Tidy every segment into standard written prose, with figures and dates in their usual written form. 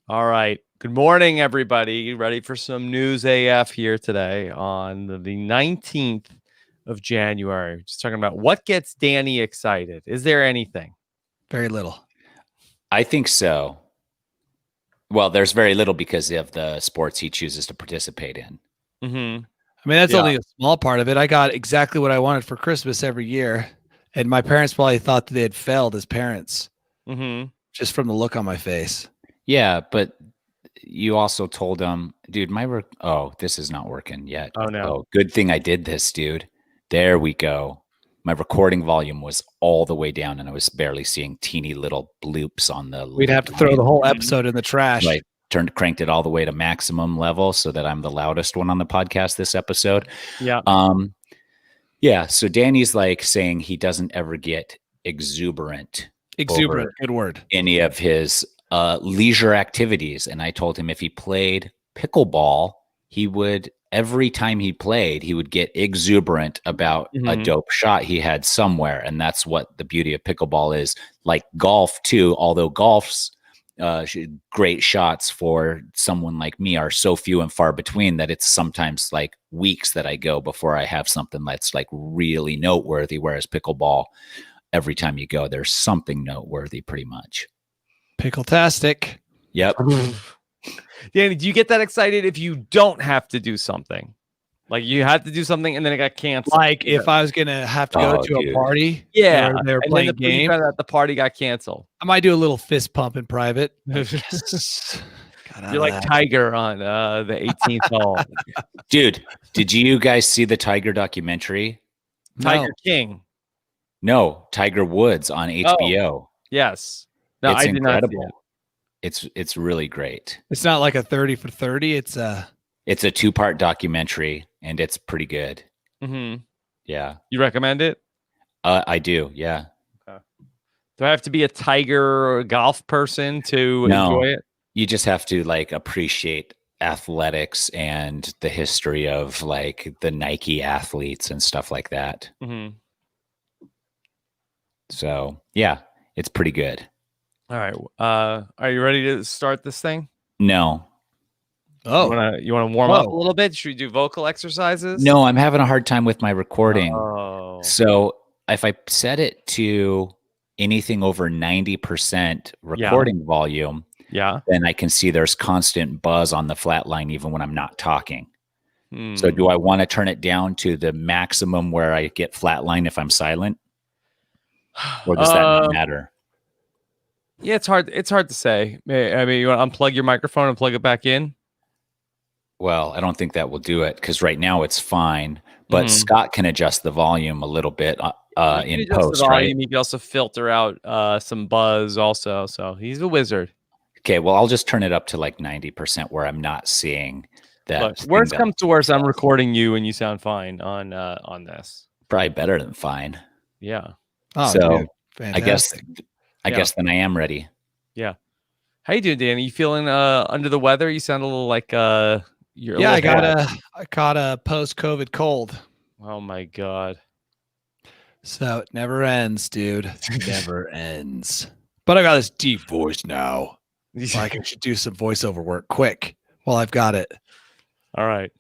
All right. Good morning, everybody. Ready for some news AF here today on the 19th of January. Just talking about what gets Danny excited. Is there anything? Very little. I think so. Well, there's very little because of the sports he chooses to participate in. Mm-hmm. I mean, that's only a small part of it. I got exactly what I wanted for Christmas every year. And my parents probably thought that they had failed as parents just from the look on my face. Yeah, but you also told them, dude, this is not working yet. Oh, no. Oh, good thing I did this, dude. There we go. My recording volume was all the way down and I was barely seeing teeny little bloops on the We'd have to throw the whole episode in the trash. Right. Cranked it all the way to maximum level so that I'm the loudest one on the podcast this episode. Yeah. Yeah. So Danny's like saying he doesn't ever get exuberant. Good word. Any of his leisure activities. And I told him if he played pickleball, he would, every time he played, he would get exuberant about a dope shot he had somewhere. And that's what the beauty of pickleball is. Like golf too, although golf's great shots for someone like me are so few and far between that it's sometimes like weeks that I go before I have something that's like really noteworthy. Whereas pickleball, every time you go, there's something noteworthy pretty much. Pickle-tastic. Yep. Danny, do you get that excited if you don't have to do something? Like you had to do something and then it got canceled. Like if I was going to have to go to a party. Yeah. They were playing a game. That the party got canceled. I might do a little fist pump in private. You're like Tiger on the 18th hole. Dude, did you guys see the Tiger documentary? Tiger King. No, Tiger Woods on HBO. Oh, yes. No, it's incredible. Did not see it. It's really great. It's not like a 30 for 30. It's a 2-part documentary and it's pretty good. Yeah. You recommend it? I do. Yeah. Okay. Do I have to be a Tiger golf person to enjoy it? You just have to like appreciate athletics and the history of like the Nike athletes and stuff like that. So yeah, it's pretty good. All right. Are you ready to start this thing? No. Oh, you want to warm up a little bit? Should we do vocal exercises? No, I'm having a hard time with my recording. So if I set it to anything over 90% recording volume, then I can see there's constant buzz on the flat line even when I'm not talking. So do I want to turn it down to the maximum where I get flat line if I'm silent? Or does that not matter? Yeah, it's hard to say. I mean, you want to unplug your microphone and plug it back in? Well, I don't think that will do it because right now it's fine. But Scott can adjust the volume a little bit in post, right? He can also filter out some buzz also. So he's a wizard. Okay, well, I'll just turn it up to like 90% where I'm not seeing that. Look, worst comes to worst, I'm recording you and you sound fine on this. Probably better than fine. Yeah. Oh, so dude, I guess then I am ready. Yeah. How you doing, Danny? You feeling under the weather? You sound a little like you're I caught a post-COVID cold. Oh my god. So it never ends, dude. It never ends. But I got this deep voice now. Like I should do some voiceover work quick while I've got it. All right.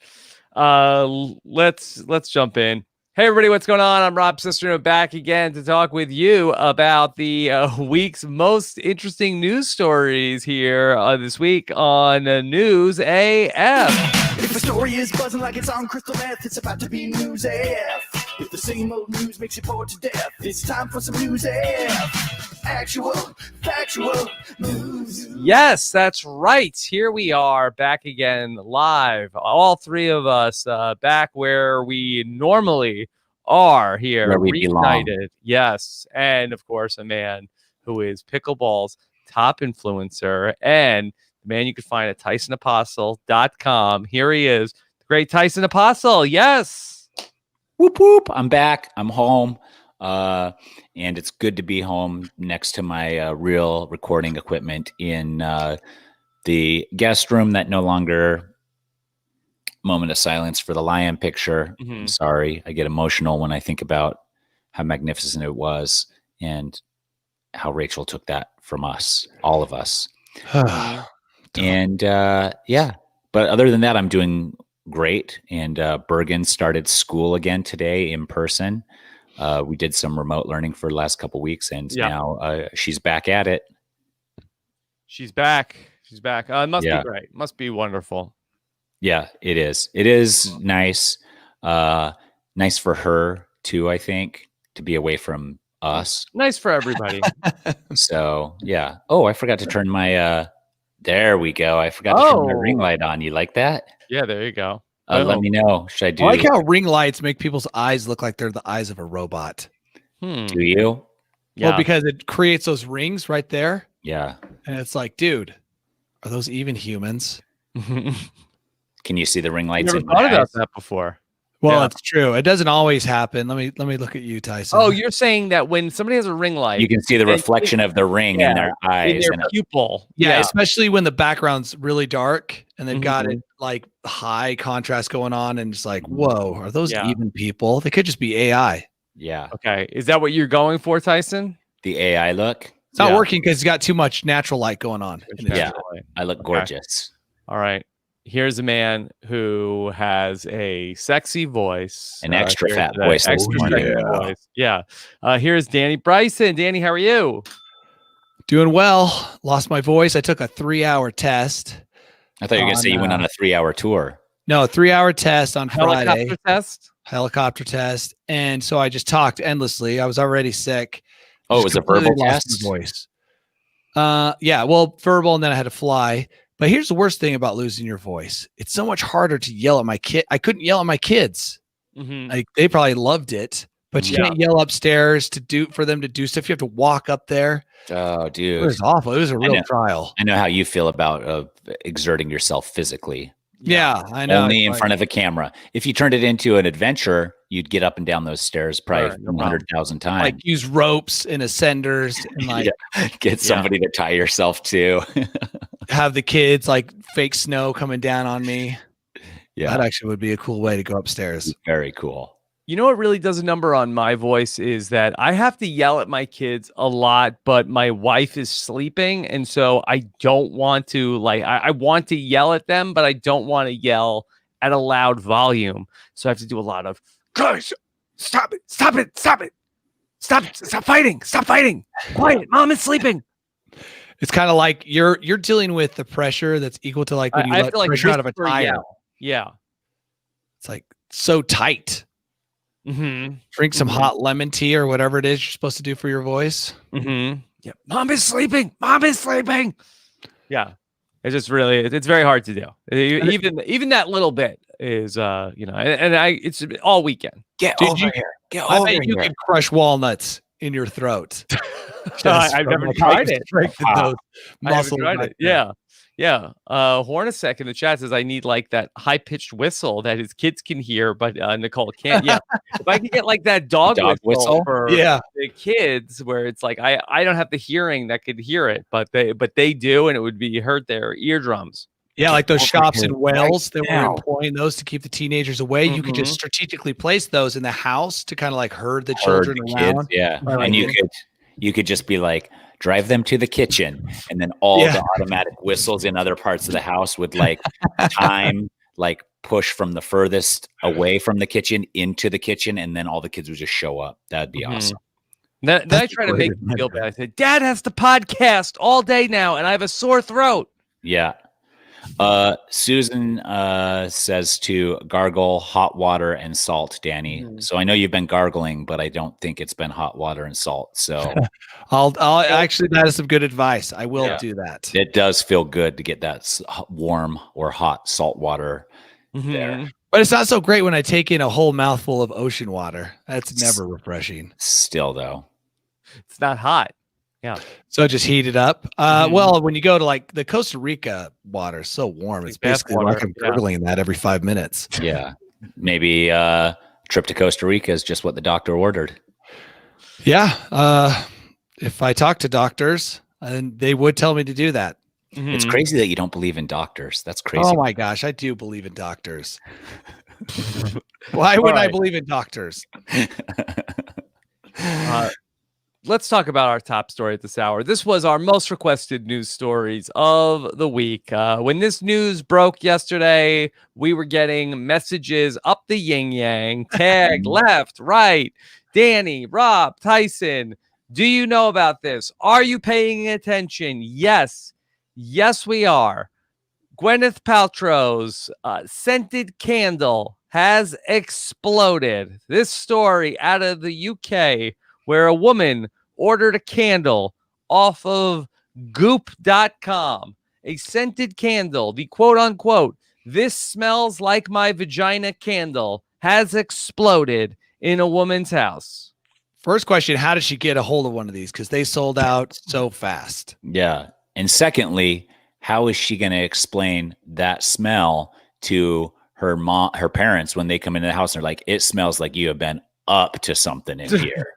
Let's jump in. Hey everybody, what's going on? I'm Rob Cesternino back again to talk with you about the week's most interesting news stories here this week on News AF. If the story is buzzing like it's on crystal meth, it's about to be News AF. If the same old news makes you bored to death, it's time for some News AF. Actual, factual news. Yes, that's right. Here we are back again live. All three of us back where we normally are here. Where we belong. Yes. And of course, a man who is pickleball's top influencer and the man you can find at TysonApostol.com. Here he is, the great Tyson Apostol. Yes. Whoop, whoop. I'm back. I'm home. And it's good to be home next to my real recording equipment in the guest room that no longer. Moment of silence for the lion picture. I'm sorry. I get emotional when I think about how magnificent it was and how Rachel took that from us, all of us. And yeah, but other than that, I'm doing great. And Bergen started school again today in person. We did some remote learning for the last couple of weeks, and now she's back at it. She's back. She's back. It must be great. Must be wonderful. Yeah, it is. It is nice. Nice for her too, I think, to be away from us. Nice for everybody. So yeah. Oh, I forgot to turn my there we go. I forgot to turn my ring light on. You like that? Yeah, there you go. Let me know. Should I do? I like how ring lights make people's eyes look like they're the eyes of a robot. Do you? Yeah. Well, because it creates those rings right there. Yeah. And it's like, dude, are those even humans? Can you see the ring lights? Never thought about that before. Well, it's true. It doesn't always happen. Let me look at you, Tyson. Oh, you're saying that when somebody has a ring light, you can see the reflection of the ring in their eyes, in their pupil. Yeah, especially when the background's really dark and they've got it like high contrast going on, and it's like, whoa, are those even people? They could just be AI. Yeah. Okay. Is that what you're going for, Tyson? The AI look? It's not working because it's got too much natural light going on. Yeah. I look gorgeous. All right. Here's a man who has a sexy voice. An extra fat voice. Extra sexy voice. Yeah. Here's Danny Bryson. Danny, how are you? Doing well. Lost my voice. I took a 3-hour test. I thought you were going to say you went on a 3-hour tour. No, a 3-hour test on Friday. Helicopter test. And so I just talked endlessly. I was already sick. Oh, it was a verbal test? Voice. Yeah, well, verbal, and then I had to fly. But here's the worst thing about losing your voice. It's so much harder to yell at my kid. I couldn't yell at my kids. Like, they probably loved it, but you can't yell upstairs for them to do stuff. You have to walk up there. Oh, dude. It was awful. It was a real trial. I know how you feel about exerting yourself physically. Yeah, I know. Only in front of a camera. If you turned it into an adventure, you'd get up and down those stairs probably 100,000 times. Like use ropes and ascenders and like get somebody to tie yourself to. Have the kids like fake snow coming down on me. Yeah, that actually would be a cool way to go upstairs. Very cool. You know what really does a number on my voice is that I have to yell at my kids a lot, but my wife is sleeping. And so I don't want to I want to yell at them, but I don't want to yell at a loud volume. So I have to do a lot of, guys, stop it, stop it, stop it. Stop fighting, stop fighting. Quiet, mom is sleeping. It's kind of like you're dealing with the pressure that's equal to like when you let pressure out of a tire. Yeah. It's like so tight. Drink some hot lemon tea or whatever it is you're supposed to do for your voice. Yeah. Mom is sleeping. Mom is sleeping. Yeah. It's just really, it's very hard to do. Even that little bit is, it's all weekend. Get over here. Get over here. You can crush walnuts in your throat. I've never tried it. I haven't tried it. Yeah. Yeah. Hornacek in the chat says I need like that high pitched whistle that his kids can hear, but Nicole can't. Yeah. If I could get like that dog whistle for the kids where it's like I don't have the hearing that could hear it, but they do, and it would be hurt their eardrums. Yeah, like those shops in Wales that were employing those to keep the teenagers away. You could just strategically place those in the house to kind of like herd the children around. Kids, yeah. And you could just be like, drive them to the kitchen, and then all the automatic whistles in other parts of the house would like time, like push from the furthest away from the kitchen into the kitchen, and then all the kids would just show up. That'd be awesome. Then I try to make them feel bad. I said, Dad has to podcast all day now, and I have a sore throat. Yeah. Susan says to gargle hot water and salt, Danny. So I know you've been gargling, but I don't think it's been hot water and salt. So I'll actually, that is some good advice. I will do that. It does feel good to get that warm or hot salt water there. But it's not so great when I take in a whole mouthful of ocean water. That's never refreshing. Still though. It's not hot. Yeah. So just heat it up. Well, when you go to like the Costa Rica water, it's so warm. It's basically like I'm gurgling that every 5 minutes. Yeah. Maybe trip to Costa Rica is just what the doctor ordered. Yeah. If I talk to doctors, and they would tell me to do that. It's crazy that you don't believe in doctors. That's crazy. Oh my gosh, I do believe in doctors. Why wouldn't I believe in doctors? let's talk about our top story at this hour. This was our most requested news stories of the week. When this news broke yesterday, we were getting messages up the yin yang, tagged left, right. Danny, Rob, Tyson, do you know about this? Are you paying attention? Yes. Yes, we are. Gwyneth Paltrow's scented candle has exploded. This story out of the UK, where a woman ordered a candle off of Goop.com, a scented candle, the quote unquote, "This smells like my vagina" candle has exploded in a woman's house. First question, how did she get a hold of one of these? Because they sold out so fast. Yeah. And secondly, how is she going to explain that smell to her parents when they come into the house and they're like, it smells like you have been up to something in here?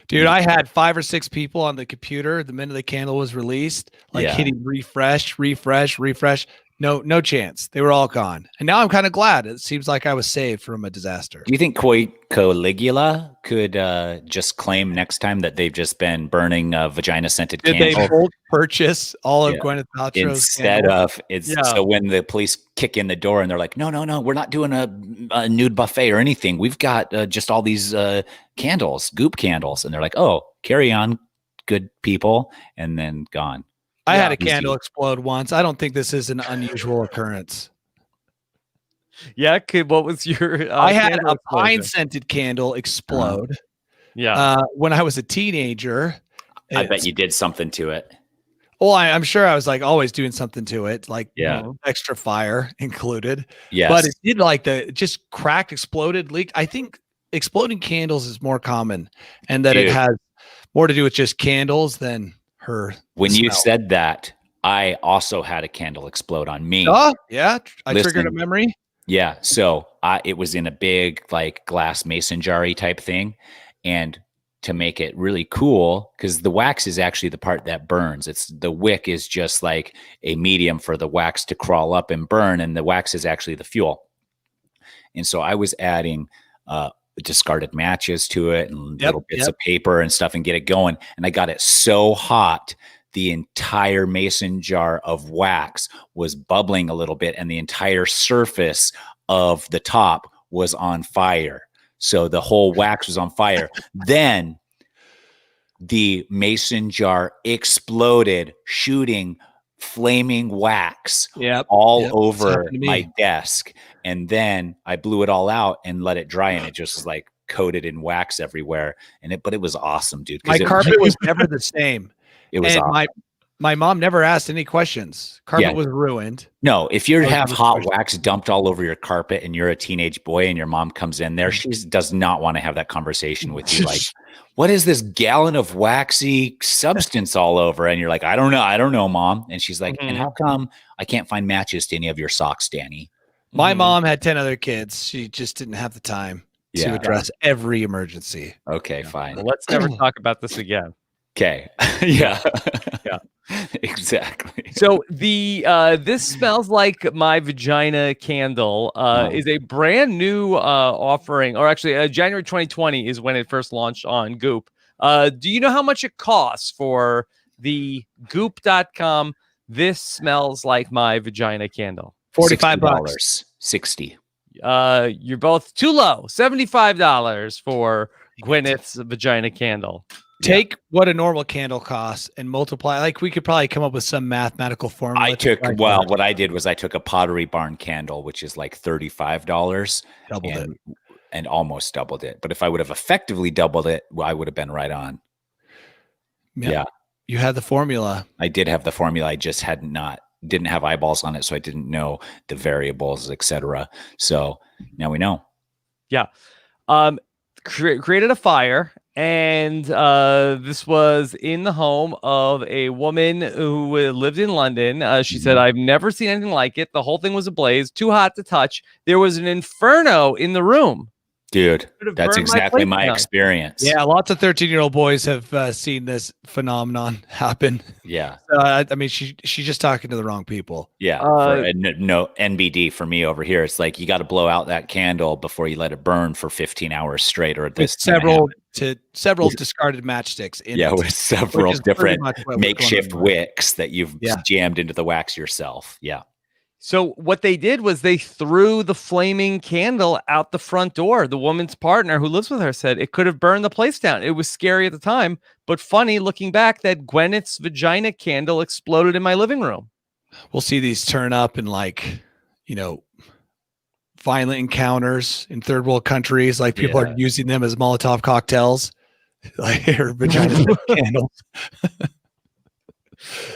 Dude, I had 5 or 6 people on the computer the minute the candle was released, hitting refresh. No chance. They were all gone. And now I'm kind of glad. It seems like I was saved from a disaster. Do you think Caligula could just claim next time that they've just been burning a vagina-scented candle? Did they both purchase all of Gwyneth Paltrow's instead candles? of so when the police kick in the door and they're like, no, we're not doing a nude buffet or anything. We've got just all these candles, Goop candles, and they're like, oh, carry on, good people, and then gone. I had a candle explode once. I don't think this is an unusual occurrence. Yeah, what was your? I had a pine-scented candle explode. When I was a teenager. I bet you did something to it. Well, I'm sure I was like always doing something to it, like extra fire included. Yes. But it did just cracked, exploded, leaked. I think exploding candles is more common, and that it has more to do with just candles than her. When you said that, I also had a candle explode on me. Oh, yeah. I triggered a memory. Yeah. So it was in a big like glass mason jar-y type thing. And to make it really cool, because the wax is actually the part that burns. The wick is just like a medium for the wax to crawl up and burn. And the wax is actually the fuel. And so I was adding discarded matches to it and little bits of paper and stuff and get it going. And I got it so hot, the entire mason jar of wax was bubbling a little bit and the entire surface of the top was on fire. So the whole wax was on fire. Then the mason jar exploded, shooting flaming wax all over my desk. And then I blew it all out and let it dry, and it just was like coated in wax everywhere. But it was awesome, dude. My carpet was never the same. It was awesome. My mom never asked any questions. Carpet was ruined. No, if you have hot wax dumped all over your carpet and you're a teenage boy and your mom comes in there, she does not want to have that conversation with you. Like, what is this gallon of waxy substance all over? And you're like, I don't know, Mom. And she's like, and how come I can't find matches to any of your socks, Danny? My mom had 10 other kids. She just didn't have the time to address every emergency. Okay, fine. Well, let's never talk about this again. Okay. Yeah. Exactly. So the This Smells Like My Vagina candle is a brand new offering, or actually January 2020 is when it first launched on Goop. Do you know how much it costs for the Goop.com This Smells Like My Vagina candle? $45. 60. You're both too low. $75 for Gwyneth's vagina candle. Take what a normal candle costs and multiply. Like, we could probably come up with some mathematical formula. What I did was I took a Pottery Barn candle, which is like $35. Doubled it. And almost doubled it. But if I would have effectively doubled it, I would have been right on. Yeah. You had the formula. I did have the formula. I just didn't have eyeballs on it, so I didn't know the variables, etc. So now we know. Yeah. Created a fire, and this was in the home of a woman who lived in London. She said, I've never seen anything like it. The whole thing was ablaze, too hot to touch. There was an inferno in the room. Dude, Could have that's burned my exactly plate my down. experience. Yeah, lots of 13-year-old boys have seen this phenomenon happen. Yeah. I mean, she's just talking to the wrong people. Yeah. No NBD for me over here. It's like you got to blow out that candle before you let it burn for 15 hours straight, or With this several discarded matchsticks in it. with several which is pretty different much what was makeshift going on. wicks that you've Yeah. jammed into the wax yourself. Yeah. So what they did was they threw the flaming candle out the front door. The woman's partner who lives with her said it could have burned the place down. It was scary at the time, but funny looking back that Gwyneth's vagina candle exploded in my living room. We'll see these turn up in violent encounters in third world countries. Like people are using them as Molotov cocktails, like her vagina candles.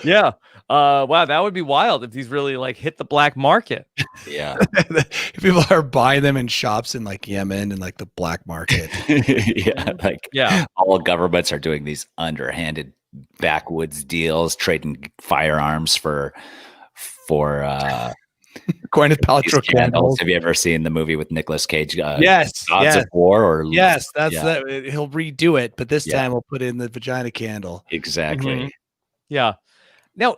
Yeah. Wow, that would be wild if these really like hit the black market. Yeah. People are buying them in shops in like Yemen and like the black market. Yeah. All governments are doing these underhanded backwoods deals, trading firearms for Gwyneth Paltrow candles. Have you ever seen the movie with Nicolas Cage? Yes. Gods of War, or that's that. He'll redo it, but this time we'll put in the vagina candle. Exactly. Mm-hmm. Yeah. Now,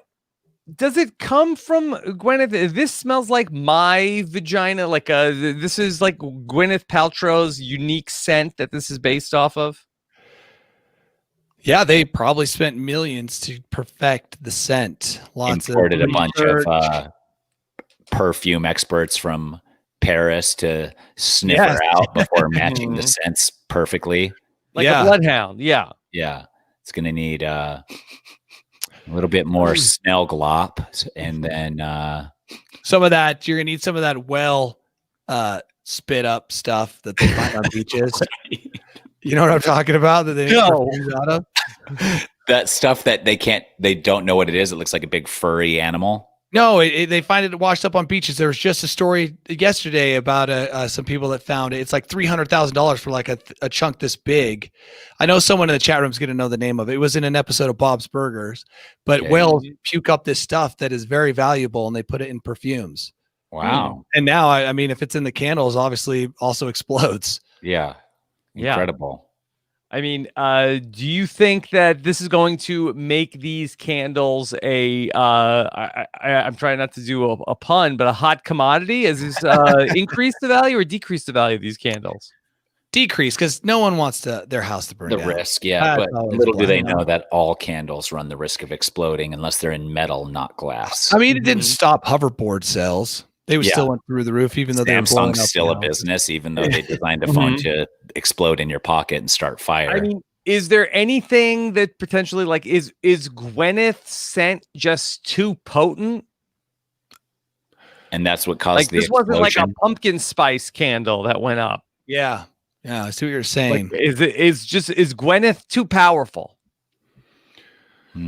does it come from Gweneth? This smells like my vagina. Like this is like Gwyneth Paltrow's unique scent that this is based off of. Yeah, they probably spent millions to perfect the scent. Imported a bunch of perfume experts from Paris to sniff her out before matching the scents perfectly. Like a bloodhound. Yeah. Yeah. It's going to need a little bit more smell glop, and then some of that. You're gonna need some of that spit up stuff that they find on beaches. You know what I'm talking about? That they make perfumes out of that stuff that they don't know what it is. It looks like a big furry animal. No, they find it washed up on beaches. There was just a story yesterday about some people that found it. It's like $300,000 for like a chunk this big. I know someone in the chat room is going to know the name of it. It was in an episode of Bob's Burgers. But whales puke up this stuff that is very valuable, and they put it in perfumes. Wow. And now, I mean, if it's in the candles, obviously also explodes. Yeah. Incredible. I mean, do you think that this is going to make these candles I'm trying not to do a pun, but a hot commodity? Is this increase the value or decrease the value of these candles? Decrease, because no one wants their house to burn down. Risk, but little do they know that all candles run the risk of exploding unless they're in metal, not glass. I mean, it didn't stop hoverboard sales. They still went through the roof, even though Samsung's still a business, even though they designed a phone to explode in your pocket and start fire. I mean, is there anything that potentially like is Gweneth's scent just too potent? And that's what caused the this explosion? wasn't like a pumpkin spice candle that went up. Yeah. I see what you're saying. Like, is Gweneth too powerful?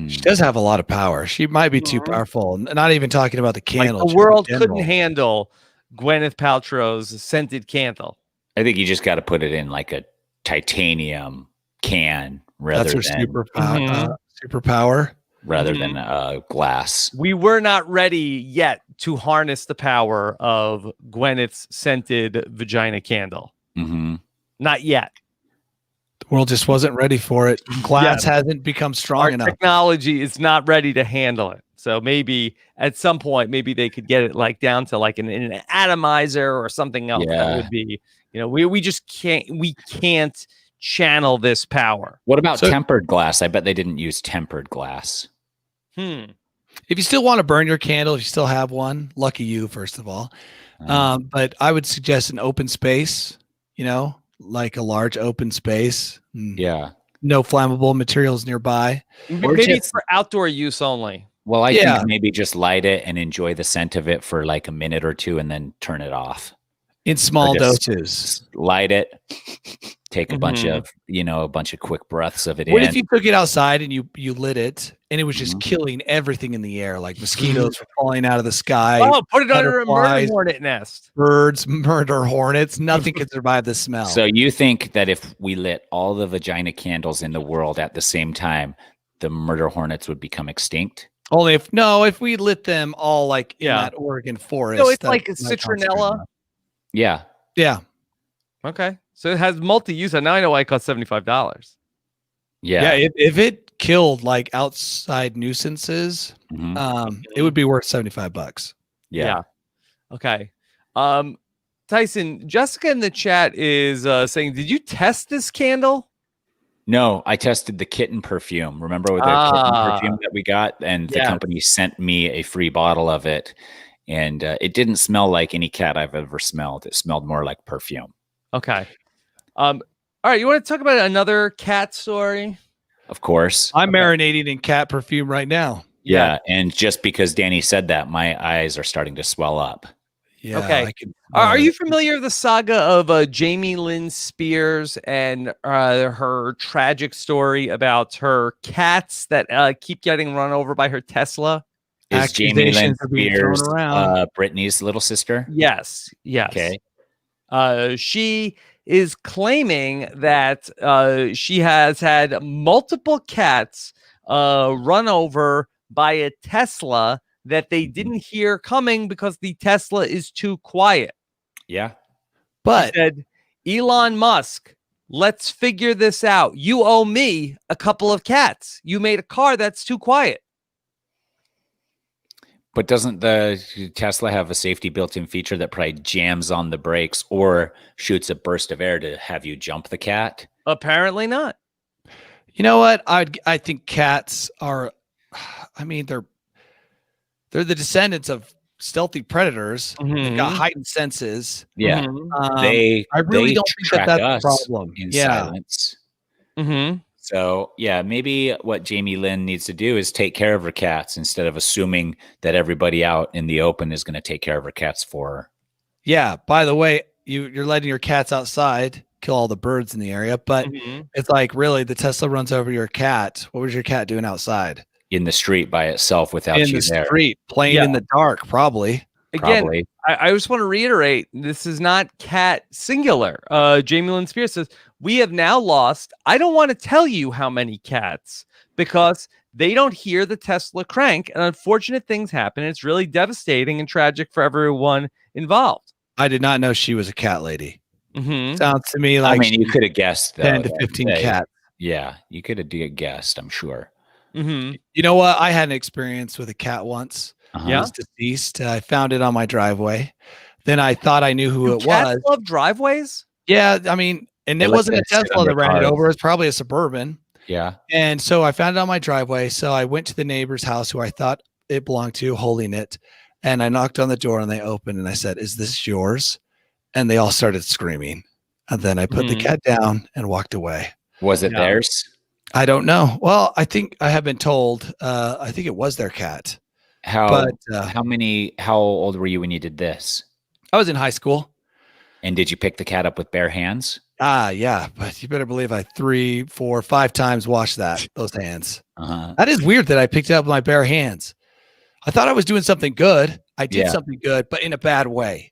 She does have a lot of power. She might be too powerful. Not even talking about the candle. Like the world couldn't handle Gwyneth Paltrow's scented candle. I think you just got to put it in like a titanium can rather That's her than superpower. Rather than glass. We were not ready yet to harness the power of Gwyneth's scented vagina candle. Not yet. The world just wasn't ready for it. Glass hasn't become strong enough. Technology is not ready to handle it. So maybe at some point, maybe they could get it like down to like an atomizer or something else that would be, we just can't channel this power. What about tempered glass? I bet they didn't use tempered glass. If you still want to burn your candle, if you still have one, lucky you, first of all. But I would suggest an open space, like a large open space. Yeah. No flammable materials nearby. Maybe it's for outdoor use only. Well, I think maybe just light it and enjoy the scent of it for like a minute or two and then turn it off. In small doses. Light it. Take a bunch of, a bunch of quick breaths of it. What if you took it outside and you lit it and it was just killing everything in the air, like mosquitoes were falling out of the sky? Oh, put it under a murder hornet nest. Birds, murder hornets. Nothing can survive the smell. So you think that if we lit all the vagina candles in the world at the same time, the murder hornets would become extinct? Only if we lit them all like in that Oregon forest. So it's like a citronella. Yeah. Yeah. Okay. So it has multi-use. Now I know why it costs $75. Yeah. If it killed like outside nuisances, it would be worth $75. Yeah. Okay. Tyson, Jessica in the chat is saying, did you test this candle? No, I tested the kitten perfume. Remember with the kitten perfume that we got? And the company sent me a free bottle of it. And it didn't smell like any cat I've ever smelled. It smelled more like perfume. Okay. All right. You want to talk about another cat story? Of course. I'm marinating in cat perfume right now. Yeah. And just because Danny said that, my eyes are starting to swell up. Yeah. Okay. Are you familiar with the saga of Jamie Lynn Spears and her tragic story about her cats that keep getting run over by her Tesla? Is Jamie Lynn Spears Britney's little sister? Yes. Yes. Okay. She is claiming that she has had multiple cats run over by a Tesla that they didn't hear coming because the Tesla is too quiet. Yeah. But she said, Elon Musk, let's figure this out. You owe me a couple of cats. You made a car that's too quiet. But doesn't the Tesla have a safety built-in feature that probably jams on the brakes or shoots a burst of air to have you jump the cat? Apparently not. You know what? I think cats are, I mean, they're the descendants of stealthy predators. They've got heightened senses. Yeah. I really don't think that's a problem. In silence. So, yeah, maybe what Jamie Lynn needs to do is take care of her cats instead of assuming that everybody out in the open is going to take care of her cats for her. Yeah. By the way, you're letting your cats outside, kill all the birds in the area, but it's like, really, the Tesla runs over your cat. What was your cat doing outside? In the street by itself without you there. In the street, playing in the dark, probably. Again, I just want to reiterate, this is not cat singular. Jamie Lynn Spears says, we have now lost, I don't want to tell you how many cats, because they don't hear the Tesla crank, and unfortunate things happen. It's really devastating and tragic for everyone involved. I did not know she was a cat lady. Sounds to me like, I mean, you could have guessed, though, 10 to 15 cats. Yeah, you could have guessed, I'm sure. You know what? I had an experience with a cat once. It was deceased. I found it on my driveway. Then I thought I knew who it was. Cats love driveways? Yeah, I mean, and it wasn't a Tesla that ran it over. It was probably a Suburban. Yeah. And so I found it on my driveway. So I went to the neighbor's house who I thought it belonged to, holding it. And I knocked on the door and they opened and I said, "Is this yours?" And they all started screaming. And then I put the cat down and walked away. Was it theirs? I don't know. Well, I think I have been told, I think it was their cat. How old were you when you did this? I was in high school. And did you pick the cat up with bare hands? Yeah, but you better believe I 3, 4, 5 times washed those hands. That is weird that I picked it up with my bare hands. I thought I was doing something good. I did something good, but in a bad way.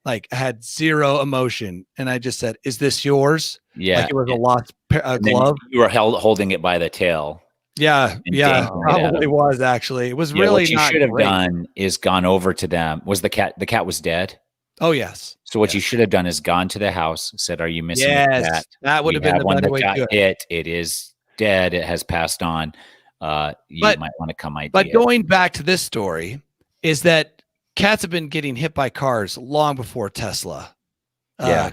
Like I had zero emotion, and I just said, "Is this yours?" Yeah, like it was a lost glove. You were holding it by the tail. Yeah, probably was actually. It was really. What you should have done is gone over to them. Was the cat? The cat was dead. Oh yes. So what you should have done is gone to the house, said, "Are you missing a cat?" That would have been the better way to do it. It is dead. It has passed on. You might want to come idea. But going back to this story, is that cats have been getting hit by cars long before Tesla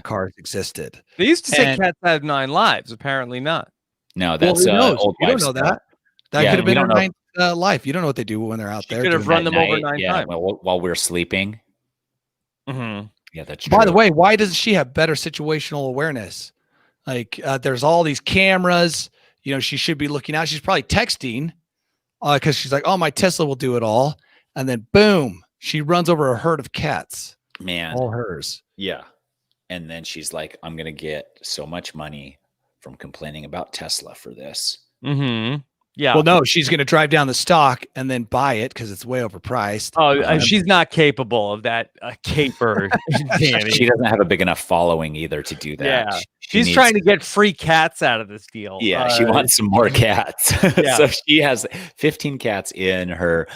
cars existed. They used to say cats have 9 lives. Apparently not. No, that's old. You don't know that. That could have been their 9th life. You don't know what they do when they're out there. Could have run them over 9 times. While we're sleeping. Yeah, that's true. By the way, why doesn't she have better situational awareness? Like, there's all these cameras. You know, she should be looking out. She's probably texting because she's like, "Oh, my Tesla will do it all," and then boom. She runs over a herd of cats. Man. All hers. Yeah. And then she's like, I'm going to get so much money from complaining about Tesla for this. Yeah. Well, no, she's going to drive down the stock and then buy it because it's way overpriced. Oh, she's not capable of that caper. Danny. She doesn't have a big enough following either to do that. Yeah. She's trying to get free cats out of this deal. Yeah, she wants some more cats. So she has 15 cats in her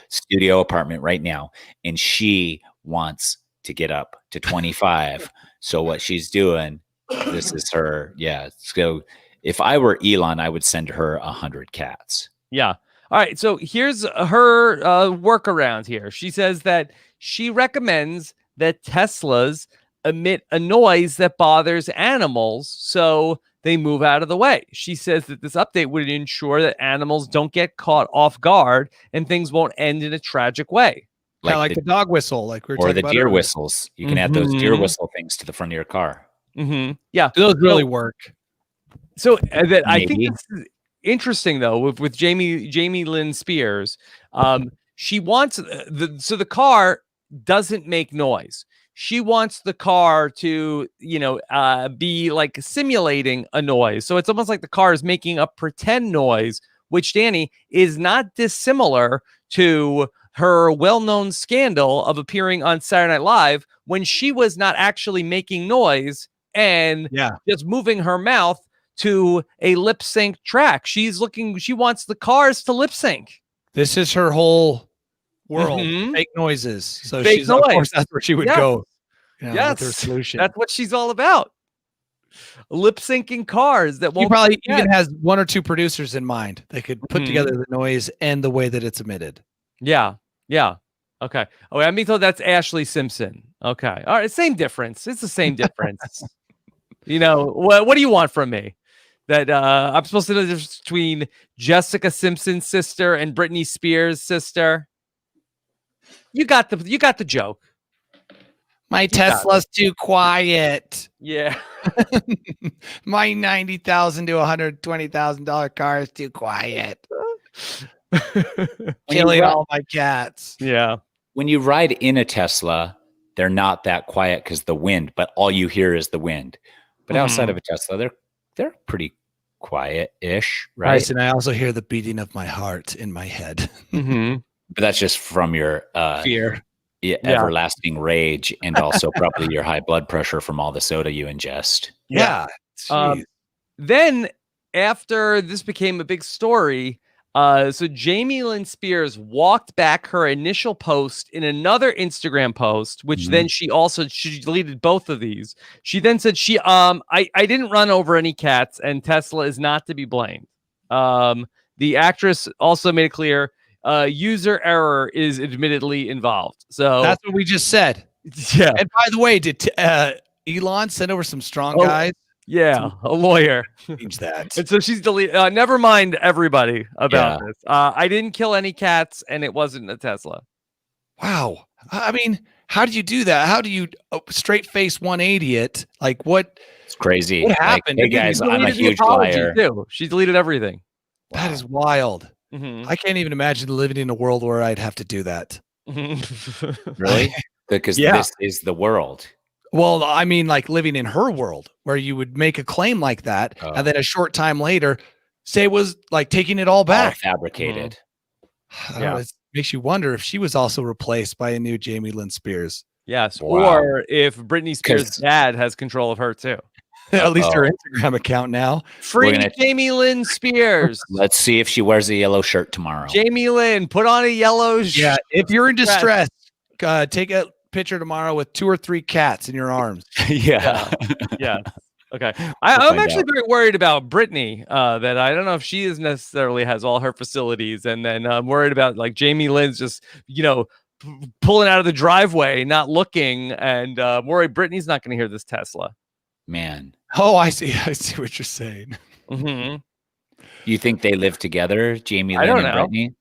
studio apartment right now, and she wants to get up to 25. So what she's doing This is her. Yeah. So if I were Elon, I would send her 100 cats. Yeah. All right. So here's her workaround here. She says that she recommends that Teslas emit a noise that bothers animals so they move out of the way. She says that this update would ensure that animals don't get caught off guard and things won't end in a tragic way. Like the dog whistle, like we were talking or the about deer earlier. whistles. You can add those deer whistle things to the front of your car. Yeah. Do those really work? So that I think Maybe. this is interesting though with Jamie Lynn Spears. She wants the car doesn't make noise. She wants the car to, be like simulating a noise. So it's almost like the car is making a pretend noise, which, Danny, is not dissimilar to her well-known scandal of appearing on Saturday Night Live when she was not actually making noise and just moving her mouth to a lip sync track. She wants the cars to lip sync. This is her whole world. Fake noises. So Fake of course, that's where she would go. Yes, with her solution. That's what she's all about. Lip syncing cars that won't. She probably even has one or two producers in mind that could put together the noise and the way that it's emitted. Yeah. Okay. Oh, I'm being told that's Ashley Simpson. Okay. All right. Same difference. It's the same difference. What do you want from me? That I'm supposed to know the difference between Jessica Simpson's sister and Britney Spears' sister? You got the joke. My Tesla's too quiet. Yeah. My $90,000 to $120,000 car is too quiet. Killing all my cats. Yeah. When you ride in a Tesla, they're not that quiet because the wind, but all you hear is the wind. But outside of a Tesla, they're pretty quiet-ish, right? Right. And I also hear the beating of my heart in my head. But that's just from your fear. Everlasting rage, and also probably your high blood pressure from all the soda you ingest. Yeah. Then after this became a big story, so Jamie Lynn Spears walked back her initial post in another Instagram post, which then she deleted both of these. She then said I didn't run over any cats and Tesla is not to be blamed. The actress also made it clear user error is admittedly involved. So that's what we just said. Yeah. And by the way, did Elon send over some strong guys? Yeah, a lawyer. Change that. And so she's deleted. Never mind everybody about this. I didn't kill any cats, and it wasn't a Tesla. Wow. I mean, how do you do that? How do you straight face 180 it? Like what? It's crazy. What happened? Hey guys, I'm a huge liar. Too. She deleted everything. That is wild. I can't even imagine living in a world where I'd have to do that. Really? Because this is the world. Well, I mean, like living in her world where you would make a claim like that, and then a short time later say it was like taking it all back. All fabricated. I don't know, it makes you wonder if she was also replaced by a new Jamie Lynn Spears. Yes. Wow. Or if Britney Spears' dad has control of her too. At least her Instagram account now. Free Jamie Lynn Spears. Let's see if she wears a yellow shirt tomorrow. Jamie Lynn, put on a yellow shirt. Yeah, if you're in distress, take a picture tomorrow with 2 or 3 cats in your arms. Yeah. Okay. I'm actually very worried about Britney. That I don't know if she necessarily has all her facilities, and then I'm worried about like Jamie Lynn's just pulling out of the driveway, not looking, and worried Britney's not going to hear this Tesla. Man. Oh, I see what you're saying. You think they live together, Jamie Lynn and Britney?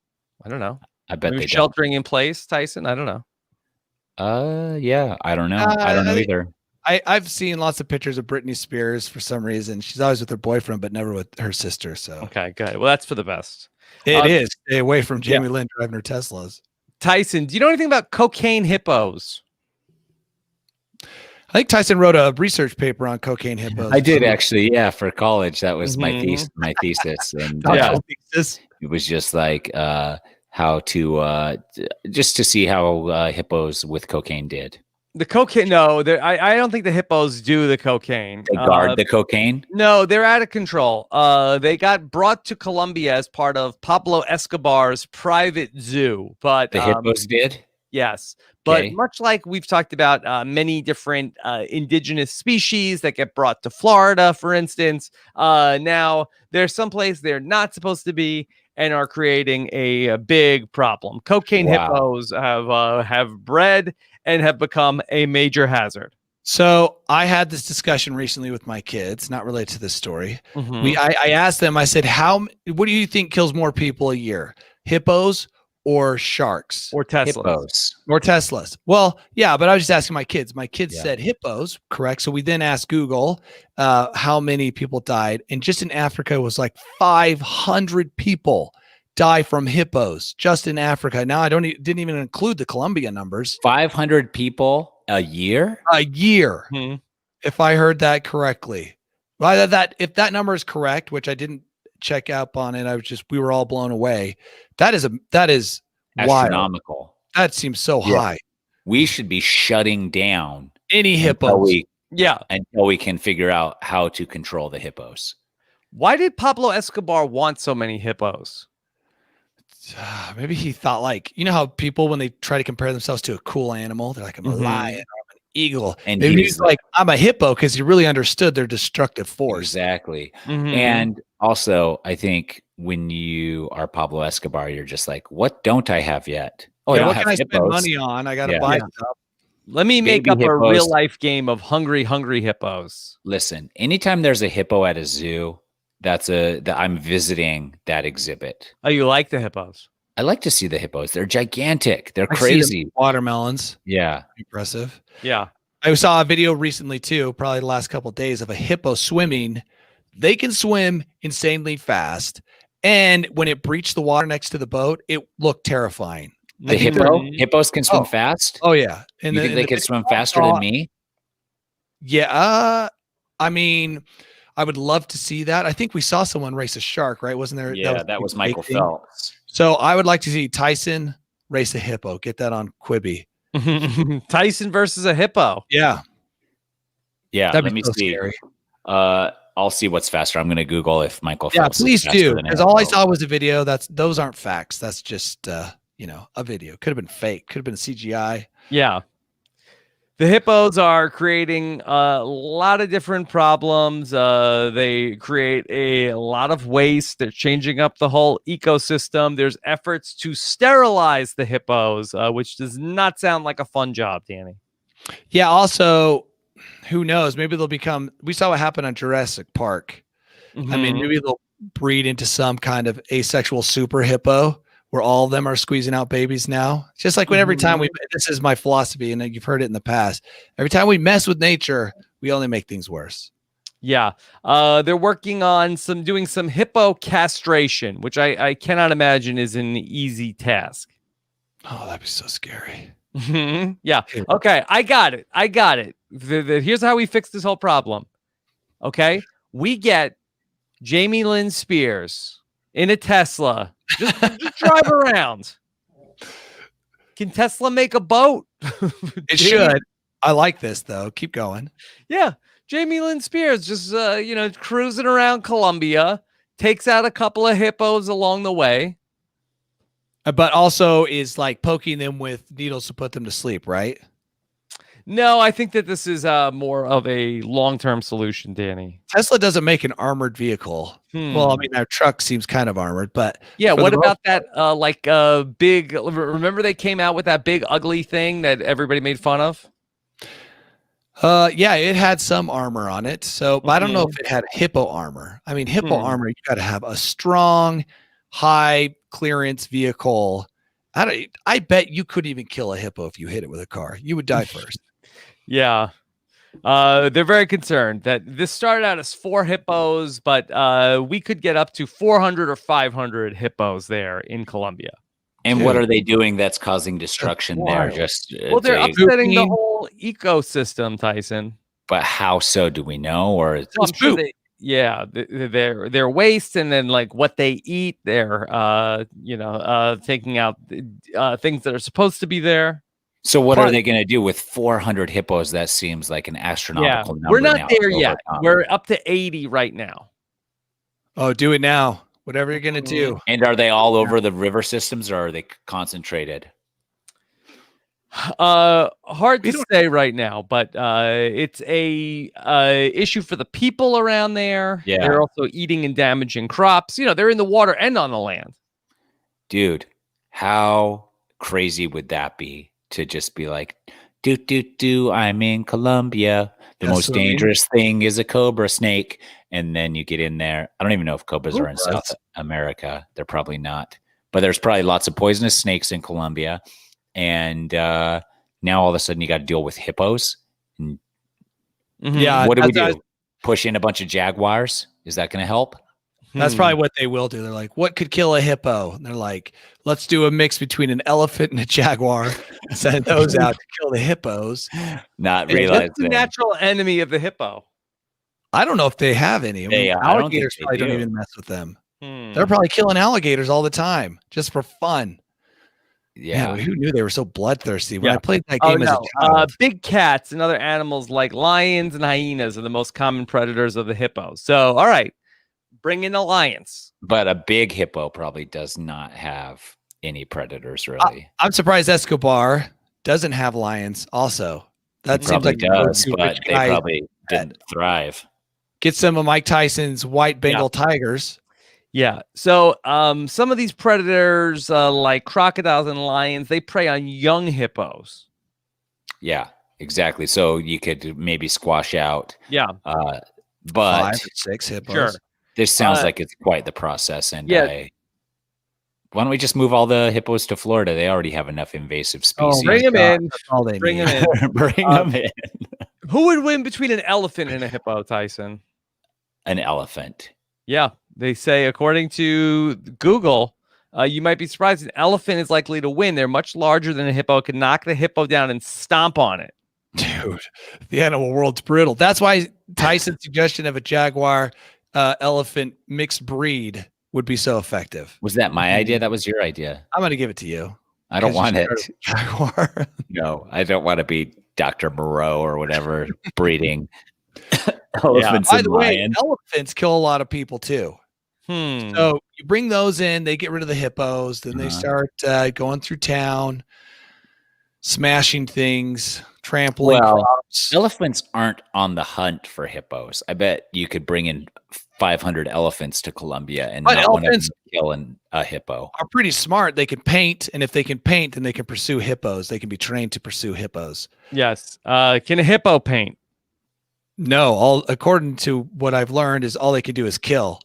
I don't know. I bet maybe they sheltering in place, Tyson. I don't know. Yeah, I don't know. I don't know either. I've seen lots of pictures of Britney Spears for some reason. She's always with her boyfriend, but never with her sister. So okay, good. Well, that's for the best. It is. Stay away from Jamie Lynn driving her Teslas. Tyson, do you know anything about cocaine hippos? I think Tyson wrote a research paper on cocaine hippos. I did actually, for college. That was my thesis, and it was just like how to just to see how hippos with cocaine did. The cocaine? No, I don't think the hippos do the cocaine. They guard the cocaine? No, they're out of control. They got brought to Colombia as part of Pablo Escobar's private zoo, but the hippos did. Yes. But Okay. much like we've talked about many different indigenous species that get brought to Florida, for instance, now there's someplace they're not supposed to be and are creating a big problem. Cocaine hippos have bred and have become a major hazard. So I had this discussion recently with my kids, not related to this story. I asked them, I said, what do you think kills more people a year? Hippos or sharks? Or Teslas. Hippos. Or Teslas. Well, yeah, but I was just asking my kids. My kids said hippos, correct? So we then asked Google how many people died. And just in Africa, it was like 500 people die from hippos just in Africa. Now, didn't even include the Colombia numbers. 500 people a year? A year, if I heard that correctly. Well, if that number is correct, which I didn't check up on it, we were all blown away. That is Astronomical. Wild. That seems so high. We should be shutting down any hippos. Until we can figure out how to control the hippos. Why did Pablo Escobar want so many hippos? Maybe he thought, like, you know how people, when they try to compare themselves to a cool animal, they're like, I'm a lion, or I'm an eagle. And maybe he's like, I'm a hippo, because he really understood their destructive force. Exactly. And also, I think when you are Pablo Escobar, you're just like, what don't I have yet? Oh, what can I spend money on? I got to buy stuff. Let me make up a real life game of hungry hippos. Listen, anytime there's a hippo at a zoo, I'm visiting that exhibit. Oh, you like the hippos? I like to see the hippos. They're gigantic. They're crazy. Watermelons. Yeah. Impressive. Yeah. I saw a video recently too, probably the last couple of days, of a hippo swimming. They can swim insanely fast. And when it breached the water next to the boat, it looked terrifying. The hippos can swim fast? Oh, yeah. And you think they can swim faster than me? Yeah. I mean, I would love to see that. I think we saw someone race a shark, right? Wasn't there? Yeah, that was Michael Phelps. So I would like to see Tyson race a hippo. Get that on Quibi. Tyson versus a hippo. Yeah. Yeah. That'd let me so see. Scary. I'll see what's faster. I'm going to Google if Michael Phelps. Yeah, please do. Because all I saw was a video. Those aren't facts. That's just a video. Could have been fake. Could have been CGI. Yeah. The hippos are creating a lot of different problems. They create a lot of waste. They're changing up the whole ecosystem. There's efforts to sterilize the hippos, which does not sound like a fun job, Danny. Yeah. Also, who knows? Maybe they'll become. We saw what happened on Jurassic Park. I mean, maybe they'll breed into some kind of asexual super hippo, where all of them are squeezing out babies now. It's just like when every time this is my philosophy, and you've heard it in the past, every time we mess with nature, we only make things worse. Yeah. They're working on doing some hippo castration, which I cannot imagine is an easy task. Oh, that'd be so scary. Yeah. Okay. I got it. Here's how we fix this whole problem. Okay. We get Jamie Lynn Spears in a Tesla. Just drive around. Can Tesla make a boat? It should. I like this though. Keep going. Yeah. Jamie Lynn Spears just cruising around Colombia, takes out a couple of hippos along the way. But also is like poking them with needles to put them to sleep, right? No, I think that this is more of a long-term solution, Danny. Tesla doesn't make an armored vehicle. Well, I mean, our truck seems kind of armored, but yeah. What about that? Big. Remember they came out with that big ugly thing that everybody made fun of. Yeah, it had some armor on it. So, but I don't know if it had hippo armor. I mean, hippo armor, you got to have a strong, high clearance vehicle. I bet you couldn't even kill a hippo if you hit it with a car. You would die first. Yeah. They're very concerned that this started out as 4 hippos, but we could get up to 400 or 500 hippos there in Colombia. And what are they doing that's causing destruction there? They're upsetting the whole ecosystem, Tyson. But how so? Do we know? Or it's sure their waste, and then like what they eat. They're taking out things that are supposed to be there. So what are they going to do with 400 hippos? That seems like an astronomical number. We're not there yet. We're up to 80 right now. Oh, do it now. Whatever you're going to do. And are they all over the river systems, or are they concentrated? Hard to say right now, but it's a issue for the people around there. Yeah. They're also eating and damaging crops. They're in the water and on the land. Dude, how crazy would that be to just be like, I'm in Colombia. The most dangerous thing is a cobra snake. And then you get in there. I don't even know if cobras are in South America. They're probably not. But there's probably lots of poisonous snakes in Colombia. And now all of a sudden you got to deal with hippos. And Yeah. What do we do? Push in a bunch of jaguars? Is that going to help? That's probably what they will do. They're like, what could kill a hippo? And they're like, let's do a mix between an elephant and a jaguar and send those out to kill the hippos. Not realizing. What's the natural enemy of the hippo? I don't know if they have any. I mean, alligators probably don't even mess with them. They're probably killing alligators all the time just for fun. Yeah. Man, who knew they were so bloodthirsty? When I played that game as a child. Big cats and other animals like lions and hyenas are the most common predators of the hippo. So, all right, bring in the lions. But a big hippo probably does not have any predators, really. I'm surprised Escobar doesn't have lions also. That seems like does, but they probably didn't thrive. Get some of Mike Tyson's white Bengal tigers. Yeah. So some of these predators, like crocodiles and lions, they prey on young hippos. Yeah, exactly. So you could maybe squash out. Yeah. But 5 or 6 hippos. Sure. This sounds like it's quite the process. And why don't we just move all the hippos to Florida? They already have enough invasive species. Bring them in. That's all they Bring need. them in. Bring them in. Who would win between an elephant and a hippo, Tyson? An elephant. Yeah. They say, according to Google, you might be surprised an elephant is likely to win. They're much larger than a hippo. It can knock the hippo down and stomp on it. Dude, the animal world's brutal. That's why Tyson's suggestion of a jaguar elephant mixed breed would be so effective. Was that my idea? That was your idea. I'm going to give it to you. I don't want it. Jaguar. No, I don't want to be Dr. Moreau or whatever breeding elephants By and the way, lions. elephants kill a lot of people too. So you bring those in, they get rid of the hippos, then they start going through town, smashing things, trampling crops. Elephants aren't on the hunt for hippos. I bet you could bring in 500 elephants to Colombia and not one of them killing a hippo. Are pretty smart. They can paint, and if they can paint, then they can pursue hippos. They can be trained to pursue hippos. Yes. Can a hippo paint? No, according to what I've learned, is all they can do is kill.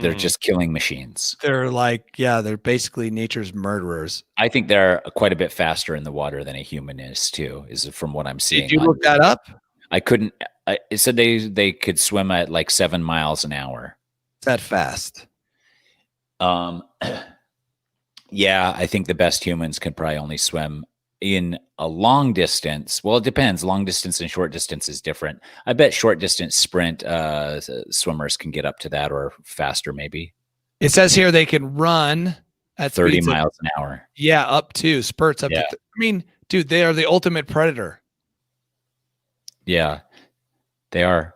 They're just killing machines. They're like, they're basically nature's murderers. I think they're quite a bit faster in the water than a human is too, is from what I'm seeing. Did you look that up? I couldn't. It said they could swim at like 7 miles an hour. That fast. Yeah, I think the best humans could probably only swim in a long distance. Well, it depends. Long distance and short distance is different. I bet short distance sprint swimmers can get up to that or faster, maybe. It says here they can run at 30 miles an hour. Yeah, up to spurts up to. I mean, dude, they are the ultimate predator. Yeah, they are.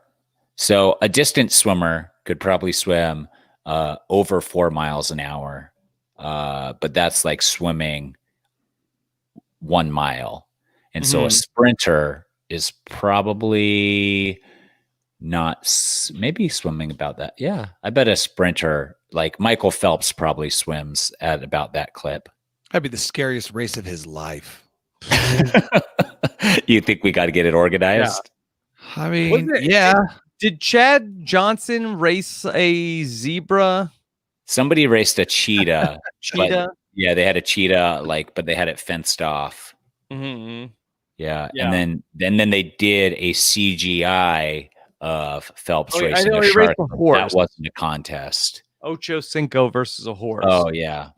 So a distance swimmer could probably swim over 4 miles an hour, but that's like swimming 1 mile. And so a sprinter is probably not, maybe swimming about that. Yeah, I bet a sprinter like Michael Phelps probably swims at about that clip. That'd be the scariest race of his life. You think we got to get it organized? Yeah. I mean, yeah. Did Chad Johnson race a zebra? Somebody raced a cheetah. Cheetah? Yeah, they had a cheetah, but they had it fenced off. Mm-hmm. Yeah. And then they did a CGI of Phelps racing a shark. raced a horse. That wasn't a contest. Ocho Cinco versus a horse. Oh, yeah.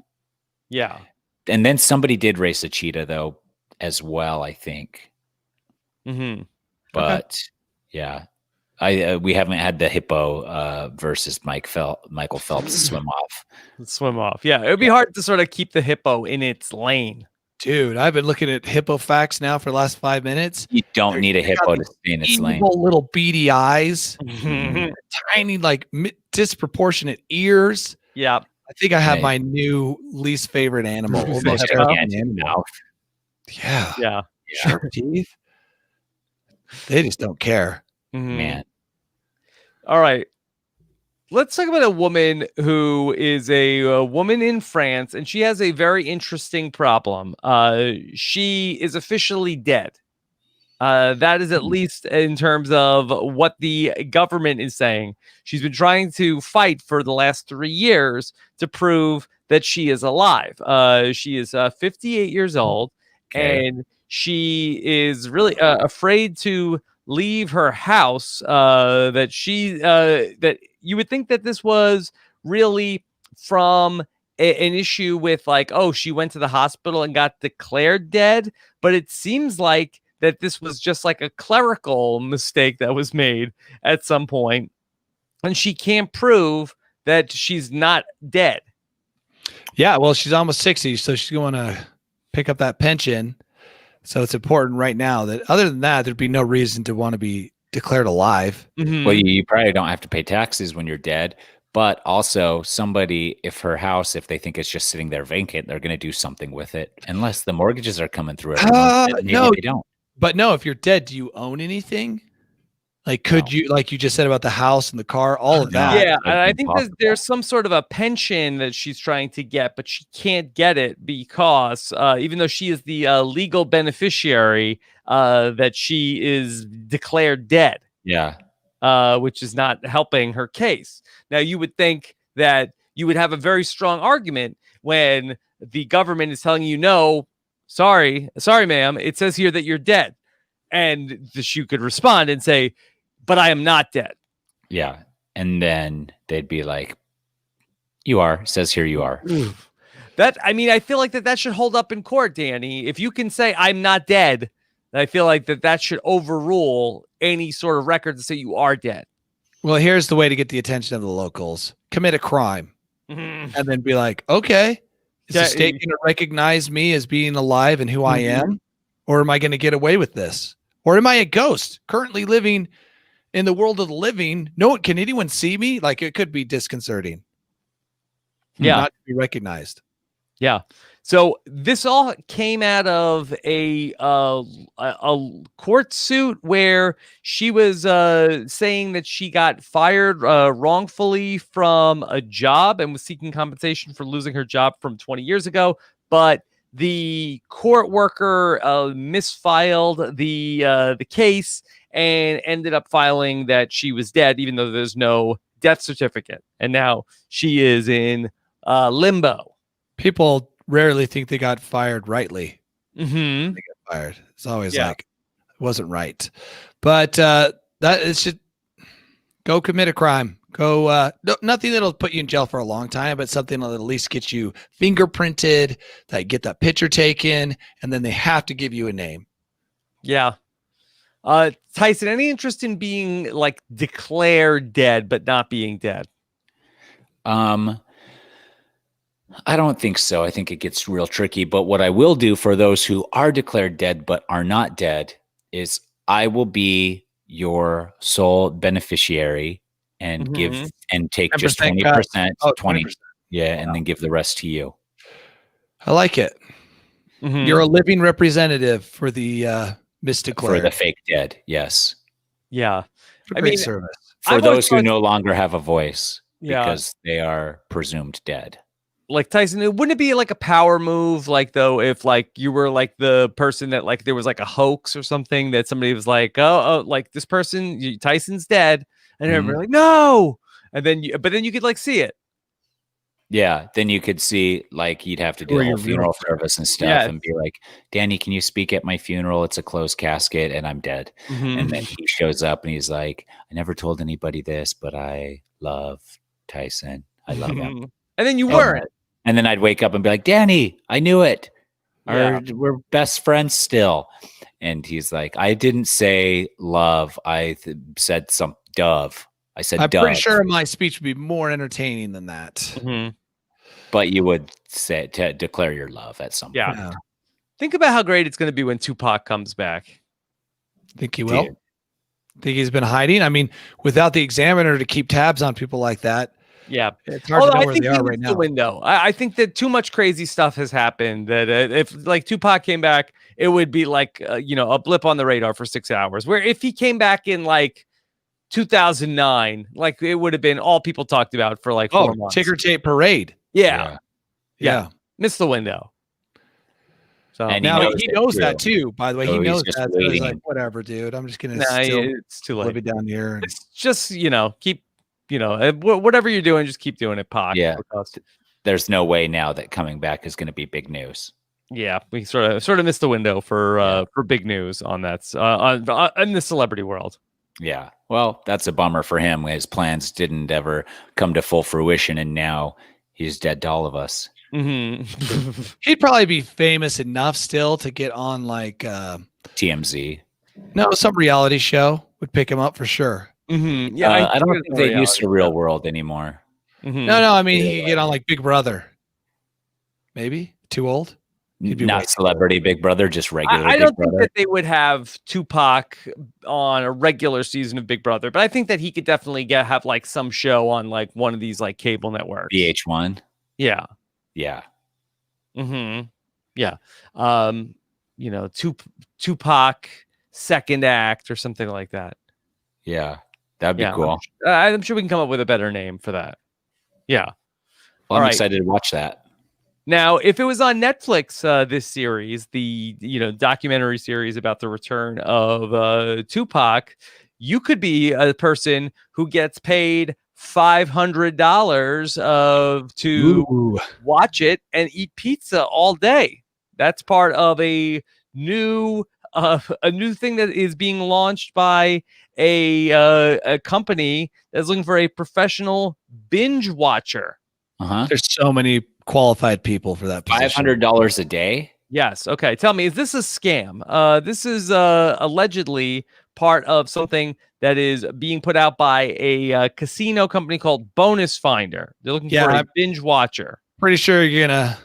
Yeah. And then somebody did race a cheetah, though, as well, I think. Mm-hmm. But, yeah. We haven't had the hippo versus Michael Phelps swim off. Yeah, it would be hard to sort of keep the hippo in its lane. Dude, I've been looking at hippo facts now for the last 5 minutes. You don't need a hippo to stay in its lane. Little beady eyes, tiny, disproportionate ears. Yeah, I think I have my new least favorite animal. Mouth. Yeah. Yeah. Sharp teeth. They just don't care. Man. All right. Let's talk about a woman who is a woman in France, and she has a very interesting problem. She is officially dead. That is at least in terms of what the government is saying. She's been trying to fight for the last 3 years to prove that she is alive. She is 58 years old, and she is really afraid to leave her house. That you would think that this was really from an issue with like, oh, she went to the hospital and got declared dead, but it seems like that this was just like a clerical mistake that was made at some point, and she can't prove that she's not dead. Yeah, well, she's almost 60, so she's going to pick up that pension. So it's important right now that other than that, there'd be no reason to want to be declared alive. Well, you probably don't have to pay taxes when you're dead, but also somebody, if they think it's just sitting there vacant, they're going to do something with it, unless the mortgages are coming through every month. Maybe no, they don't. But no, if you're dead, do you own anything? Like, could you, like you just said about the house and the car, all of that? Yeah, and I think there's some sort of a pension that she's trying to get, but she can't get it because even though she is the legal beneficiary, that she is declared dead. Yeah. Which is not helping her case. Now, you would think that you would have a very strong argument when the government is telling you, no, sorry, ma'am, it says here that you're dead. And you could respond and say, but I am not dead. Yeah. And then they'd be like, you are, says here you are. I feel like that should hold up in court, Danny. If you can say I'm not dead, I feel like that should overrule any sort of record to say you are dead. Well, here's the way to get the attention of the locals. Commit a crime. And then be like, okay, is the state going to recognize me as being alive and who I am? Or am I going to get away with this? Or am I a ghost currently living in the world of the living? Can anyone see me? Like, it could be disconcerting. Yeah. Not to be recognized. Yeah. So this all came out of a court suit where she was saying that she got fired wrongfully from a job and was seeking compensation for losing her job from 20 years ago. But the court worker misfiled the case and ended up filing that she was dead, even though there's no death certificate. And now she is in limbo. People rarely think they got fired rightly. They get fired. It's always like, it wasn't right. But that it should go commit a crime. Go nothing that'll put you in jail for a long time, but something that'll at least get you fingerprinted, that get that picture taken, and then they have to give you a name. Yeah. Tyson, any interest in being like declared dead but not being dead? I don't think so. I think it gets real tricky. But what I will do for those who are declared dead but are not dead is I will be your sole beneficiary and give and take just 20%, 20%. Yeah, and then give the rest to you. I like it. You're a living representative for the misdeclared. For the fake dead, yes. Yeah. Great service. For those who no longer have a voice because they are presumed dead. Like, Tyson, wouldn't it be like a power move, like, though, if like you were like the person that like there was like a hoax or something that somebody was like, oh like this person, Tyson's dead, and everybody like, no, and then but then you could like see it. Yeah, then you could see, like, you'd have to do a whole funeral service and stuff and be like, Danny, can you speak at my funeral? It's a closed casket and I'm dead. And then he shows up and he's like, I never told anybody this, but I love Tyson. I love him. And then you weren't. And then I'd wake up and be like, Danny, I knew it. We're best friends still. And he's like, I didn't say love. I said some dove. I said I'm dove. pretty sure my speech would be more entertaining than that. But you would say to declare your love at some point. Yeah. Think about how great it's going to be when Tupac comes back. Think he will? Think he's been hiding? I mean, without the Examiner to keep tabs on people like that, Yeah. It's hard to know I where think they he are missed right the now. window. I think that too much crazy stuff has happened. That if like Tupac came back, it would be like a blip on the radar for 6 hours. Where if he came back in like 2009, like it would have been all people talked about for like 4 months. Ticker tape parade. Yeah. Yeah. Missed the window. So And Now knows he it knows too. that too. By the way, So he he's knows just that. So he's waiting. like, whatever, dude. I'm just gonna nah, still it's too live late. it down here. And It's just keep whatever you're doing, just keep doing it, Pac. Yeah. because- There's no way now that coming back is going to be big news. Yeah, we sort of missed the window for big news on that in the celebrity world. Yeah. Well, that's a bummer for him. His plans didn't ever come to full fruition, and now he's dead to all of us. Mm-hmm. he'd probably be famous enough still to get on like TMZ. some reality show would pick him up for sure. Mm-hmm. Yeah, I don't think they use the real world anymore. Mm-hmm. No, I mean he could get on like Big Brother. Maybe too old. He'd be way Not too celebrity Big Brother, just regular I Big don't Brother. think that they would have Tupac on a regular season of Big Brother, but I think that he could definitely have like some show on like one of these like cable networks. VH1. Yeah. Yeah. Mm-hmm. Yeah. Tupac second act or something like that. Yeah. That'd be Yeah, cool. I'm sure we can come up with a better name for that. Yeah. Well, I'm right. excited to watch that. Now, if it was on Netflix, this series, the documentary series about the return of Tupac, you could be a person who gets paid $500 to watch it and eat pizza all day. That's part of a new thing that is being launched by a company that's looking for a professional binge watcher. There's so many qualified people for that position. $500 a day. Yes. Okay. Tell me, is this a scam? This is allegedly part of something that is being put out by a casino company called Bonus Finder. They're looking for a binge watcher. Pretty sure you're gonna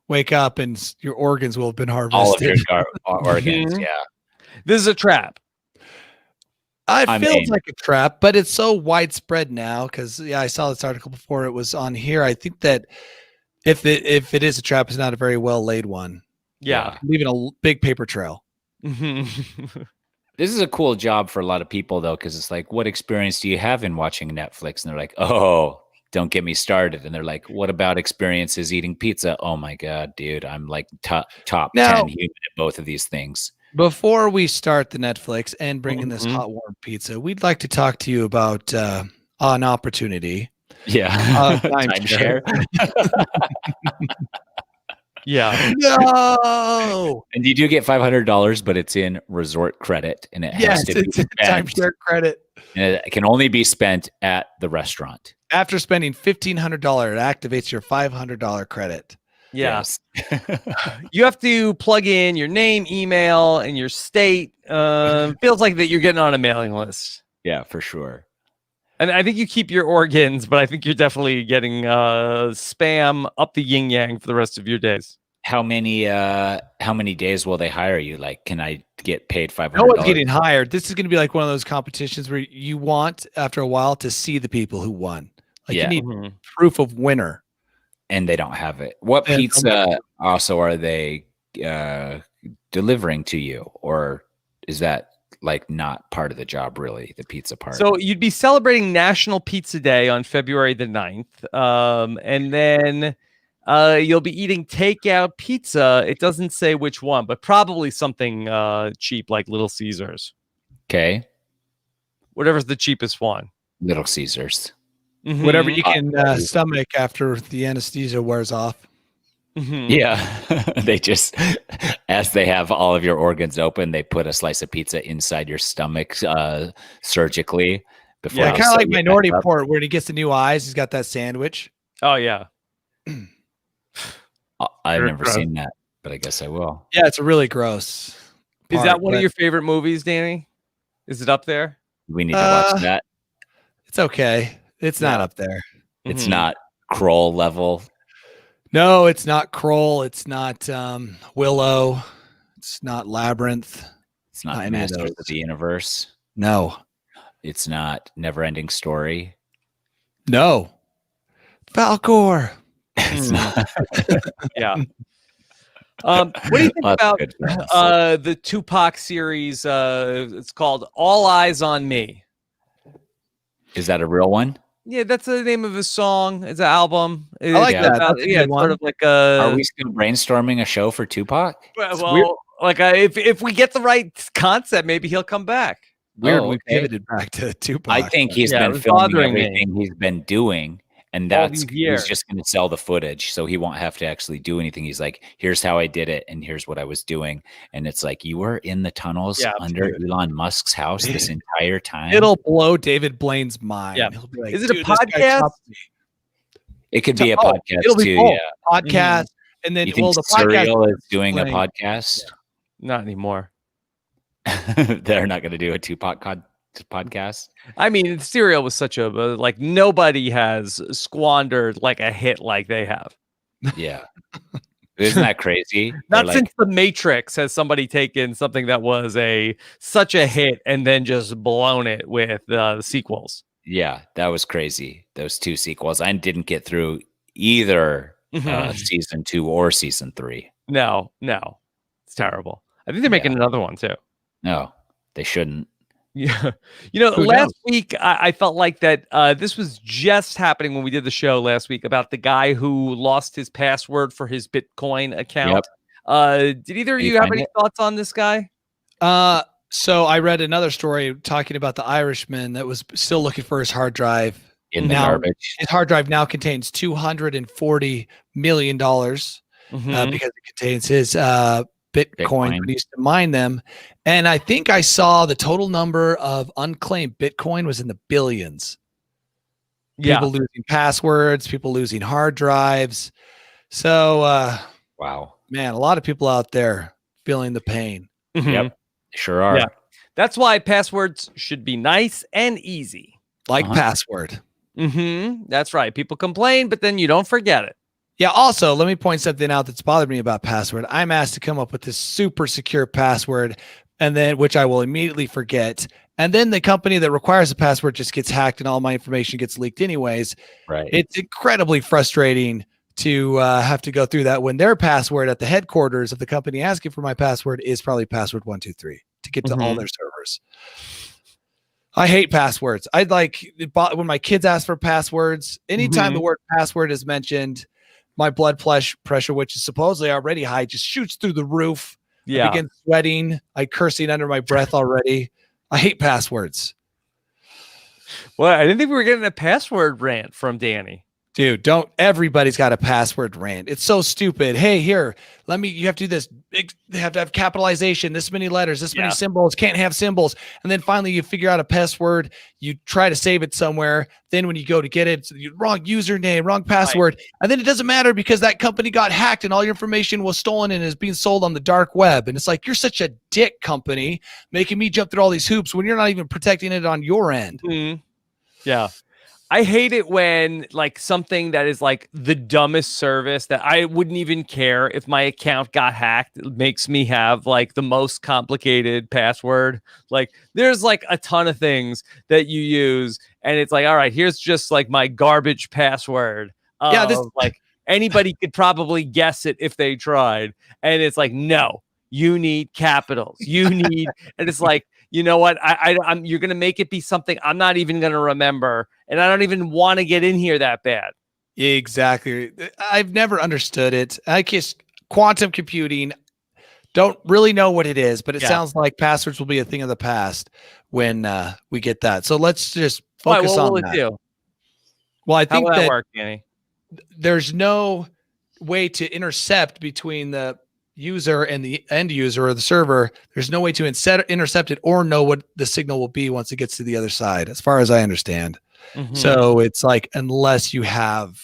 wake up and your organs will have been harvested. All of your organs. Yeah. This is a trap. It feels like a trap, but it's so widespread now because I saw this article before it was on here. I think that if it is a trap, it's not a very well laid one. Yeah. Leaving a big paper trail. This is a cool job for a lot of people, though, because it's like, what experience do you have in watching Netflix? And they're like, oh, don't get me started. And they're like, what about experiences eating pizza? Oh, my God, dude, I'm like top 10 human at both of these things. Before we start the Netflix and bring in this hot, warm pizza, we'd like to talk to you about an opportunity. Yeah. Timeshare. Yeah. No. And you do get $500, but it's in resort credit, and it has to be spent. Timeshare credit. And it can only be spent at the restaurant. After spending $1,500, it activates your $500 credit. Yeah. Yes. You have to plug in your name, email, and your state. Feels like that you're getting on a mailing list. Yeah, for sure. And I think you keep your organs, but I think you're definitely getting spam up the yin yang for the rest of your days. How many days will they hire you? Like, can I get paid $500? No one's getting hired. This is going to be like one of those competitions where you want, after a while, to see the people who won. Like you need proof of winner. And they don't have it. What pizza also are they delivering to you? Or is that like not part of the job, really, the pizza part? So you'd be celebrating National Pizza Day on February the 9th. And then you'll be eating takeout pizza. It doesn't say which one, but probably something cheap like Little Caesars. Okay. Whatever's the cheapest one. Little Caesars. Mm-hmm. Whatever you can stomach after the anesthesia wears off. Mm-hmm. Yeah. They just, as they have all of your organs open, they put a slice of pizza inside your stomach surgically. Before kind of like Minority Report, where he gets the new eyes. He's got that sandwich. Oh, yeah. I've never seen that, but I guess I will. Yeah, it's a really gross. Is that one of your favorite movies, Danny? Is it up there? We need to watch that. It's okay. It's not up there. It's not Kroll level. No, it's not Kroll. It's not Willow. It's not Labyrinth. It's not Masters of the Universe. No. It's not Never Ending Story. No. Falcor. It's not. Yeah. What do you think That's about good, friends. the Tupac series? It's called All Eyes on Me. Is that a real one? Yeah, that's the name of his song. It's an album. I like It's that. about- That's a yeah, good it's one. sort of like Are a. we still brainstorming a show for Tupac? Well, like if we get the right concept, maybe he'll come back. Weird. Oh, We okay. pivoted back to Tupac. I think he's Yeah, it been was filming bothering me. everything he's been doing, and All that's these years. he's just going to sell the footage, so he won't have to actually do anything. He's like, "Here's how I did it, and here's what I was doing." And it's like, you were in the tunnels under Elon Musk's house this entire time. It'll blow David Blaine's mind. Yeah. He'll be like, Is it a "Dude, this guy podcast? chopped me." It could be a Oh, podcast it'll be too. both. Yeah. Podcast, and then You think the podcast Serial is doing a playing- podcast? Not anymore. They're not going to do a Tupac podcast. I mean, Serial was such a like nobody has squandered like a hit like they have. Yeah, isn't that crazy? Not They're since The Matrix has somebody taken something that was such a hit and then just blown it with the sequels. Yeah, that was crazy. Those two sequels. I didn't get through either season 2 or season 3. No, it's terrible. I think they're making another one too. No, they shouldn't. Yeah. Who Last knows? week, I felt like that this was just happening when we did the show last week about the guy who lost his password for his Bitcoin account. Did either of Did you you have find any it? thoughts on this guy? So I read another story talking about the Irishman that was still looking for his hard drive. In the Now- garbage. His hard drive now contains $240 million because it contains his Bitcoin, but he used to mine them. And I think I saw the total number of unclaimed Bitcoin was in the billions. People losing passwords, people losing hard drives. So, Wow. man, a lot of people out there feeling the pain. Yep. Sure are. Yeah. That's why passwords should be nice and easy. Like password. That's right. People complain, but then you don't forget it. Yeah. Also, let me point something out that's bothered me about password. I'm asked to come up with this super secure password, and then which I will immediately forget. And then the company that requires the password just gets hacked, and all my information gets leaked anyways. Right. It's incredibly frustrating to have to go through that when their password at the headquarters of the company asking for my password is probably password 123 to get to all their servers. I hate passwords. I'd like when my kids ask for passwords, anytime the word password is mentioned, my blood pressure, which is supposedly already high, just shoots through the roof. I begin sweating. I cursing under my breath already. I hate passwords. Well, I didn't think we were getting a password rant from Danny. Dude, everybody's got a password rant. It's so stupid. Hey, here, you have to do this. They have to have capitalization, this many letters, this many symbols, can't have symbols. And then finally you figure out a password. You try to save it somewhere. Then when you go to get it, it's the wrong username, wrong password. Right. And then it doesn't matter because that company got hacked and all your information was stolen and is being sold on the dark web. And it's like, you're such a dick company making me jump through all these hoops when you're not even protecting it on your end. Yeah. I hate it when like something that is like the dumbest service that I wouldn't even care if my account got hacked. It makes me have like the most complicated password. Like there's like a ton of things that you use and it's like, all right, here's just like my garbage password. Like anybody could probably guess it if they tried. And it's like, no, you need capitals. You need, and it's like, you know what? I'm you're gonna make it be something I'm not even gonna remember, and I don't even want to get in here that bad. Exactly. I've never understood it. I guess quantum computing, don't really know what it is, but it sounds like passwords will be a thing of the past when we get that. So let's just focus on that. Do? Well, I think How will that work, Danny? There's no way to intercept between the user and the end user or the server. There's no way to intercept it or know what the signal will be once it gets to the other side, as far as I understand. So it's like, unless you have,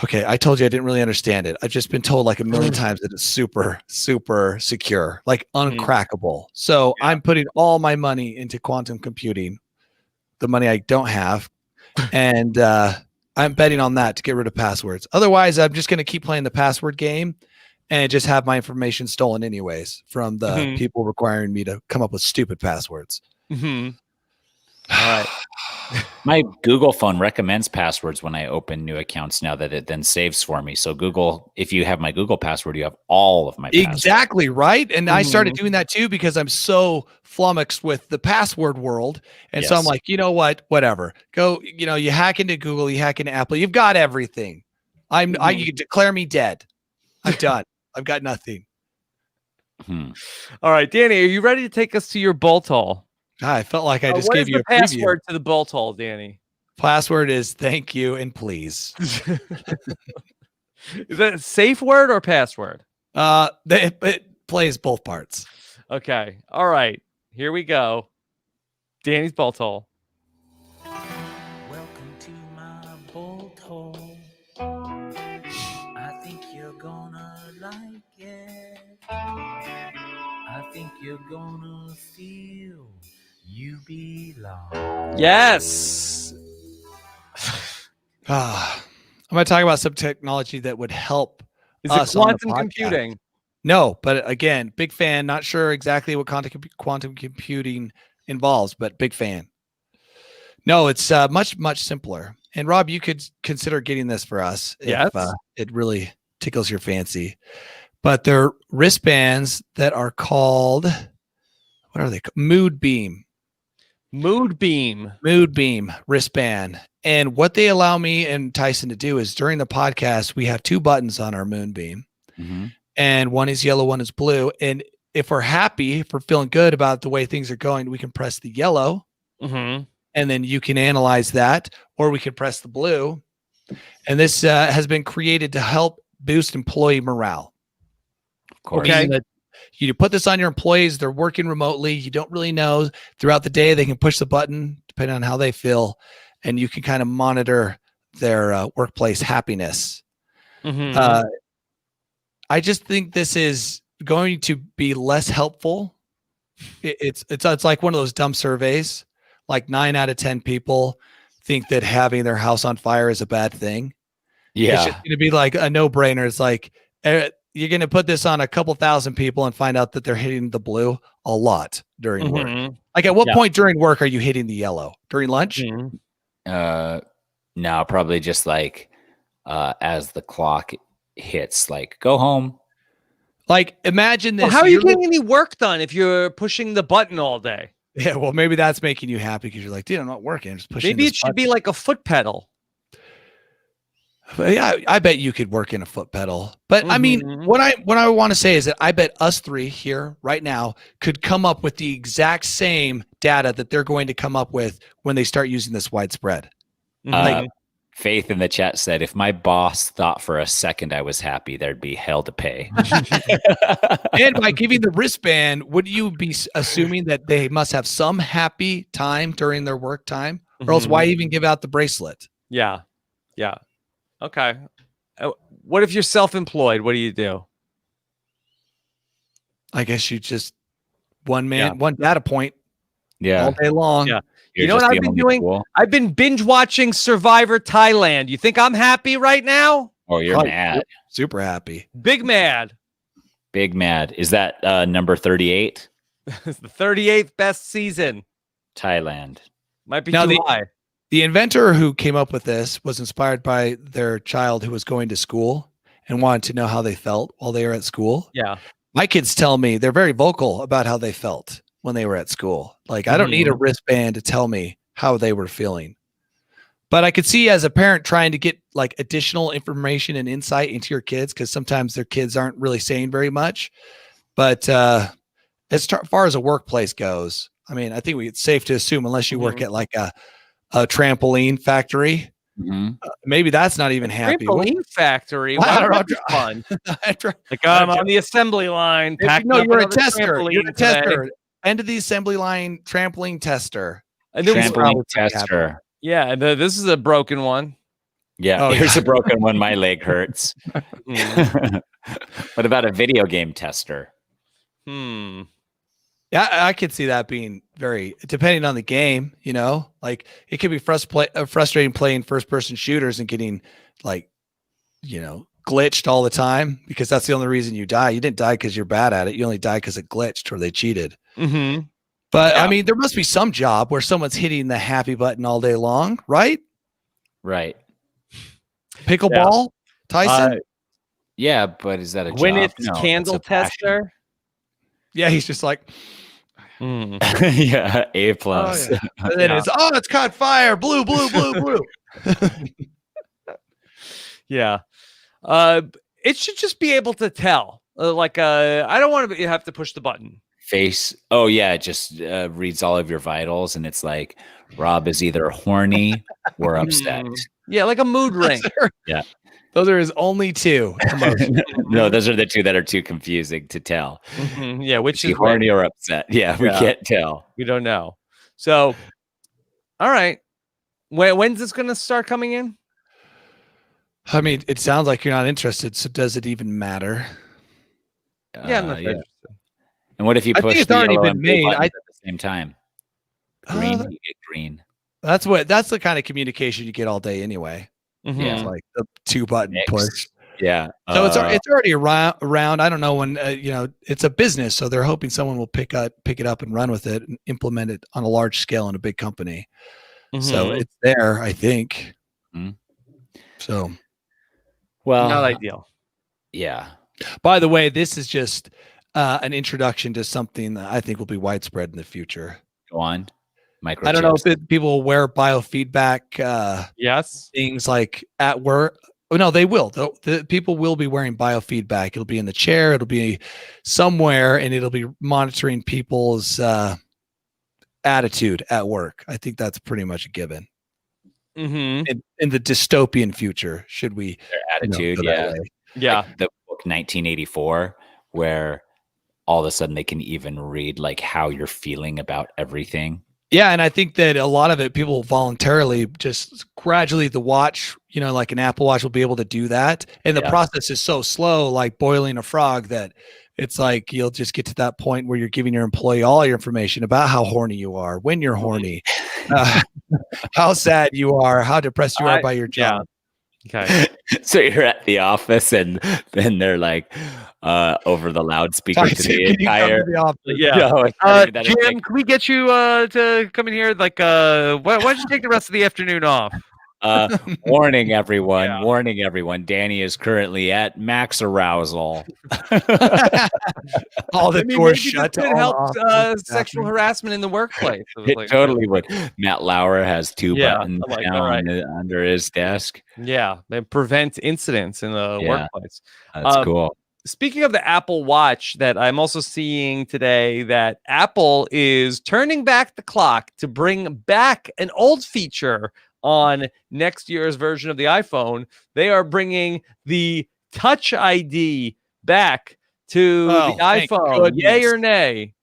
okay, I told you I didn't really understand it. I've just been told like a million times that it's super, super secure, like uncrackable. So I'm putting all my money into quantum computing, the money I don't have. And I'm betting on that to get rid of passwords. Otherwise, I'm just going to keep playing the password game and just have my information stolen anyways from the people requiring me to come up with stupid passwords. All right. My Google phone recommends passwords when I open new accounts now that it then saves for me. So Google, if you have my Google password, you have all of my passwords. Exactly, right? And I started doing that too because I'm so flummoxed with the password world. And so I'm Yes. like, you know what? Whatever. Go, you hack into Google, you hack into Apple, you've got everything. You can declare me dead. I'm done. I've got nothing. All right, Danny, are you ready to take us to your bolt hole? I felt like I just gave you a password preview. to the bolt hole, Danny. Password is thank you and please. Is that a safe word or password? It plays both parts. Okay. All right. Here we go. Danny's bolt hole. Welcome to my bolt hole. I think you're gonna like it. I think you're gonna feel you belong. Yes. I'm going to talk about some technology that would help Is us it on the quantum podcast. computing? No, but again, big fan. Not sure exactly what quantum computing involves, but big fan. No, it's much, much simpler. And Rob, you could consider getting this for us if it really tickles your fancy. But they're wristbands that are called, what are they called? Mood Beam wristband. And what they allow me and Tyson to do is during the podcast, we have two buttons on our Moonbeam. And one is yellow, one is blue. And if we're happy, if we're feeling good about the way things are going, we can press the yellow. And then you can analyze that, or we can press the blue. And this has been created to help boost employee morale. Of course. Okay. You put this on your employees, they're working remotely. You don't really know throughout the day. They can push the button depending on how they feel, and you can kind of monitor their workplace happiness. I just think this is going to be less helpful. It's like one of those dumb surveys. Like 9 out of 10 people think that having their house on fire is a bad thing. Yeah. It's just going to be like a no-brainer. It's like you're going to put this on a couple thousand people and find out that they're hitting the blue a lot during work. Like at what point during work are you hitting the yellow? During lunch? No, probably just like as the clock hits, like go home. Like imagine this. Well, how are you getting any work done if you're pushing the button all day? Yeah, well, maybe that's making you happy because you're like, dude, I'm not working. I'm just pushing. Maybe it should be like a foot pedal. But yeah, I bet you could work in a foot pedal. But I mean, what I want to say is that I bet us three here right now could come up with the exact same data that they're going to come up with when they start using this widespread. Faith in the chat said, if my boss thought for a second I was happy, there'd be hell to pay. And by giving the wristband, would you be assuming that they must have some happy time during their work time? Or else why even give out the bracelet? Yeah. Yeah. Okay. What if you're self-employed? What do you do? I guess you just one data point all day long. Yeah. You know what I've been doing? Cool. I've been binge watching Survivor Thailand. You think I'm happy right now? Oh, you're mad. Super happy. Big mad. Big mad. Is that number 38? It's the 38th best season. Thailand. Might be too high. The inventor who came up with this was inspired by their child who was going to school and wanted to know how they felt while they were at school. Yeah. My kids tell me they're very vocal about how they felt when they were at school. Like, I don't need a wristband to tell me how they were feeling. But I could see as a parent trying to get like additional information and insight into your kids, because sometimes their kids aren't really saying very much. But as far as a workplace goes, I mean, I think it's safe to assume, unless you work at like a trampoline factory, maybe that's not even happy. Trampoline factory. Wow, that's fun. Like I'm on the assembly line. No, you're a tester. You're a tester. End of the assembly line trampoline tester. Trampoline tester. Yeah, and this is a broken one. Yeah, here's a broken one. My leg hurts. What about a video game tester? Yeah, I could see that being very, depending on the game, you know, like it could be frustrating playing first-person shooters and getting like, you know, glitched all the time, because that's the only reason you die. You didn't die because you're bad at it. You only die because it glitched or they cheated. But Yeah. I mean, there must be some job where someone's hitting the happy button all day long, right? Right. Pickleball, Tyson. Yeah, but is that a Gwyneth's job? No, candle it's a passion. tester. Yeah, he's just like, Mm. Yeah, A plus. oh, yeah. And then it's caught fire, blue, blue, blue, blue. Yeah. It should just be able to tell. I don't want to have to push the button. Face. Oh yeah, it just reads all of your vitals, and it's like Rob is either horny or upset. Yeah, like a mood ring. Yeah. Those are his only two emotions. No, those are the two that are too confusing to tell. Yeah, which Is he is horny or upset? Yeah, we can't tell. We don't know. So, all right. When's this going to start coming in? I mean, it sounds like you're not interested. So does it even matter? Yeah, I'm not interested. And what if you I push think it's the already yellow been and blue made. buttons at the same time? Green, you get green. That's the kind of communication you get all day anyway. Yeah. It's like the 2-button push. Yeah. So it's already around. I don't know when, it's a business. So they're hoping someone will pick it up and run with it and implement it on a large scale in a big company. So it's there, I think. So, well, not ideal. Yeah. By the way, this is just an introduction to something that I think will be widespread in the future. Go on. Microchips. I don't know if people will wear biofeedback. Yes. Things like at work. Oh no, they will. The people will be wearing biofeedback. It'll be in the chair. It'll be somewhere, and it'll be monitoring people's attitude at work. I think that's pretty much a given. In the dystopian future, should we? Their attitude, yeah. Like the book 1984, where all of a sudden they can even read like how you're feeling about everything. Yeah, and I think that a lot of it, people voluntarily just gradually the watch, like an Apple Watch will be able to do that. And the process is so slow, like boiling a frog, that it's like you'll just get to that point where you're giving your employee all your information about how horny you are, when you're horny, how sad you are, how depressed you are by your job. Okay. So you're at the office, and then they're like over the loudspeaker to the entire. Jim, can we get you to come in here? Like, why don't you take the rest of the afternoon off? Warning everyone. Danny is currently at max arousal. All the doors shut. It helps sexual harassment in the workplace. It totally would. Matt Lauer has 2 buttons down under his desk. Yeah, they prevent incidents in the workplace. That's cool. Speaking of the Apple Watch, that I'm also seeing today that Apple is turning back the clock to bring back an old feature on next year's version of the iPhone. They are bringing the Touch ID back to the iPhone. Yay or nay?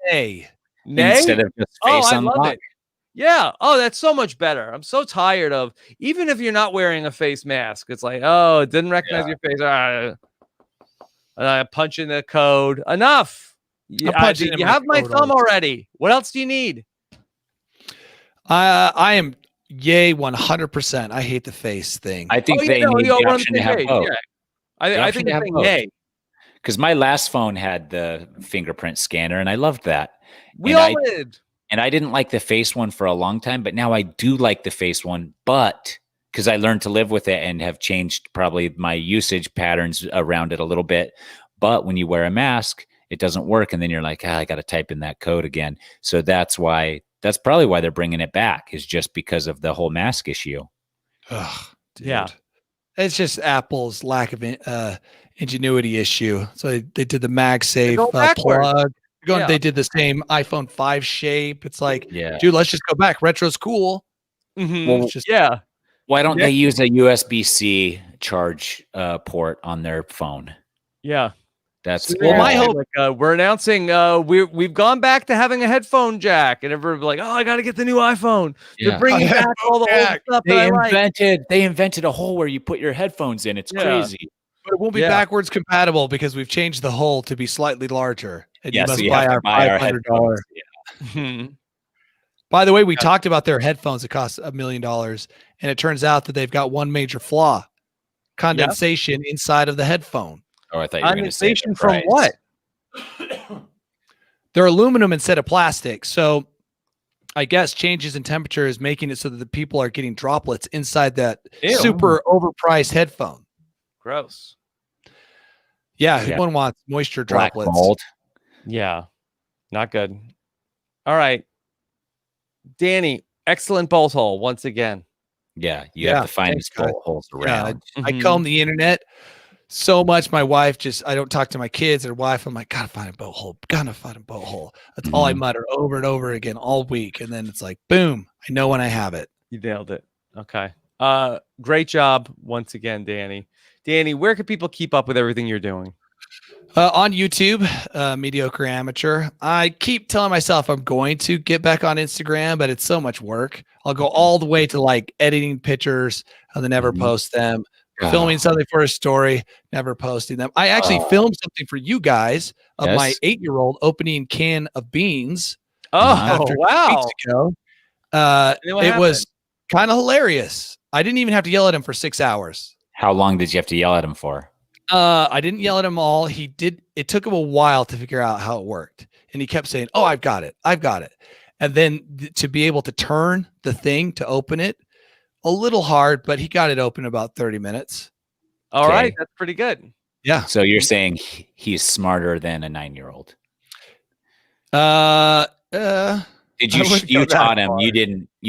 Nay. Instead of just face I love unlock. it. Yeah. Oh, that's so much better. I'm so tired of, even if you're not wearing a face mask, it's like, oh, it didn't recognize your face. I punch in the code. Enough. You have my thumb already. What else do you need? I am yay 100%. I hate the face thing. I think they need the option to have both. Yeah. I think they're saying yay. Because my last phone had the fingerprint scanner, and I loved that. We all did. And I didn't like the face one for a long time, but now I do like the face one. But because I learned to live with it and have changed probably my usage patterns around it a little bit. But when you wear a mask, it doesn't work. And then you're like, I got to type in that code again. So that's probably why they're bringing it back, is just because of the whole mask issue. Ugh, yeah. It's just Apple's lack of ingenuity issue. So they did the MagSafe plug. They did the same iPhone 5 shape. It's like, dude, let's just go back. Retro's cool. Well, why don't they use a USB-C charge port on their phone? Yeah. That's my hope. We're announcing we've gone back to having a headphone jack, and everybody's like, "Oh, I got to get the new iPhone." They're bringing back all the old stuff. They invented a hole where you put your headphones in. It's crazy, but it won't be backwards compatible because we've changed the hole to be slightly larger. And you must so buy our $500. By the way, we talked about their headphones that cost $1 million, and it turns out that they've got one major flaw: condensation inside of the headphone. Oh, I thought you were going to say from what? they're aluminum instead of plastic. So I guess changes in temperature is making it so that the people are getting droplets inside that super overpriced headphone. Gross. Yeah, who one wants moisture Black droplets? mold. Yeah, not good. All right, Danny, excellent bolt hole once again. Yeah, you have to find these bolt holes around. I comb the internet so much. My wife I don't talk to my kids or wife. I'm like, gotta find a boat hole. Gotta find a boat hole. That's all I mutter over and over again all week. And then it's like, boom, I know when I have it. You nailed it. Okay. Great job once again, Danny. Danny, where can people keep up with everything you're doing? On YouTube, Mediocre Amateur. I keep telling myself I'm going to get back on Instagram, but it's so much work. I'll go all the way to like editing pictures and then never post them. Filming something for a story, never posting them. I actually filmed something for you guys of my 8-year-old opening a can of beans. Oh, wow. Weeks ago. It was kind of hilarious. I didn't even have to yell at him for 6 hours. How long did you have to yell at him for? I didn't yell at him all. It took him a while to figure out how it worked. And he kept saying, "Oh, I've got it. I've got it." And then to be able to turn the thing to open it, a little hard, but he got it open in about 30 minutes. All right. That's pretty good. Yeah. So you're saying he's smarter than a 9-year-old? Did you taught him? You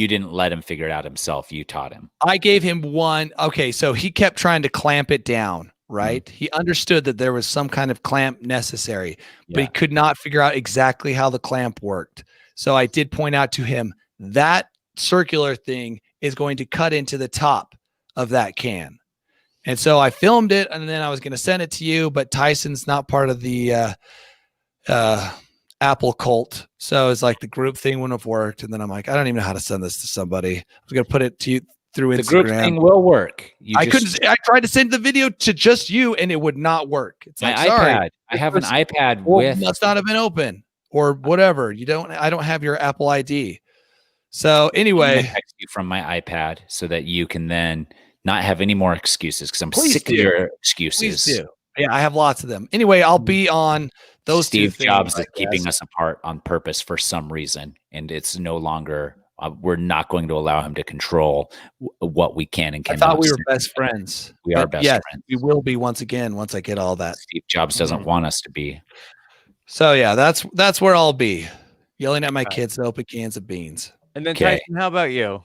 didn't let him figure it out himself. You taught him. I gave him one. Okay. So he kept trying to clamp it down, right? He understood that there was some kind of clamp necessary, but he could not figure out exactly how the clamp worked. So I did point out to him that circular thing is going to cut into the top of that can. And so I filmed it and then I was going to send it to you, but Tyson's not part of the Apple cult. So it's like the group thing wouldn't have worked. And then I'm like, I don't even know how to send this to somebody. I was going to put it to you through Instagram. The group thing will work. I tried to send the video to just you and it would not work. It's my like, iPad. sorry, I have an iPad must not have been open or whatever. I don't have your Apple ID. So anyway, I'm gonna text you from my iPad so that you can then not have any more excuses because I'm Please sick do. of your excuses. Please do. Yeah, I have lots of them. Anyway, I'll be on those Steve two Jobs things, is keeping us apart on purpose for some reason, and it's no longer. We're not going to allow him to control what we can and cannot. I thought we were best friends. We are best friends. We will be once again once I get all that. Steve Jobs doesn't want us to be. So yeah, that's where I'll be, yelling at my kids to open cans of beans. And then Tyson, how about you?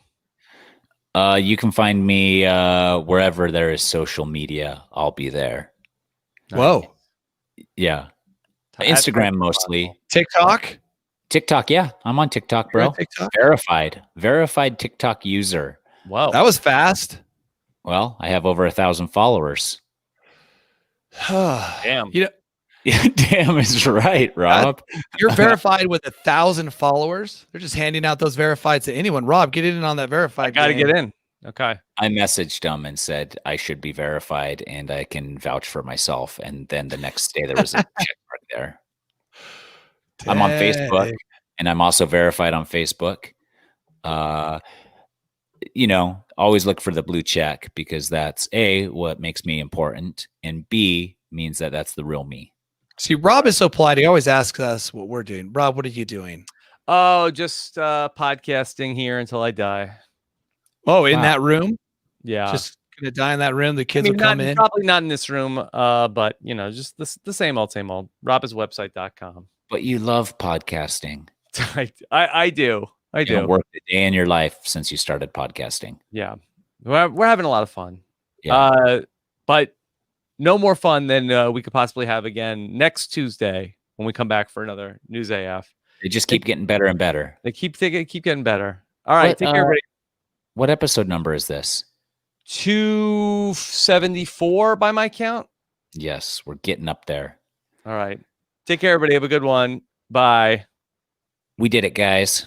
You can find me wherever there is social media. I'll be there. Whoa. Yeah. Instagram mostly. TikTok, yeah. I'm on TikTok, bro. TikTok? Verified TikTok user. Wow. That was fast. Well, I have over 1,000 followers. Damn. Damn is right, Rob. You're verified with 1,000 followers. They're just handing out those verified to anyone. Rob, get in on that verified. I got to get in. Okay. I messaged them and said I should be verified and I can vouch for myself. And then the next day there was a check mark there. I'm on Facebook and I'm also verified on Facebook. Always look for the blue check because that's A, what makes me important, and B, means that that's the real me. See, Rob is so polite. He always asks us what we're doing. Rob, what are you doing? Oh, just podcasting here until I die. Oh, in that room? Yeah. Just going to die in that room. The kids will come in. Probably not in this room, but, just the same old, robiswebsite.com. But you love podcasting. I do. I do. Worked a day in your life since you started podcasting. Yeah. We're having a lot of fun. Yeah. But no more fun than we could possibly have again next Tuesday when we come back for another News AF. They just keep getting better and better. They keep getting better. All right. Take care, everybody. What episode number is this? 274 by my count. Yes, we're getting up there. All right. Take care, everybody. Have a good one. Bye. We did it, guys.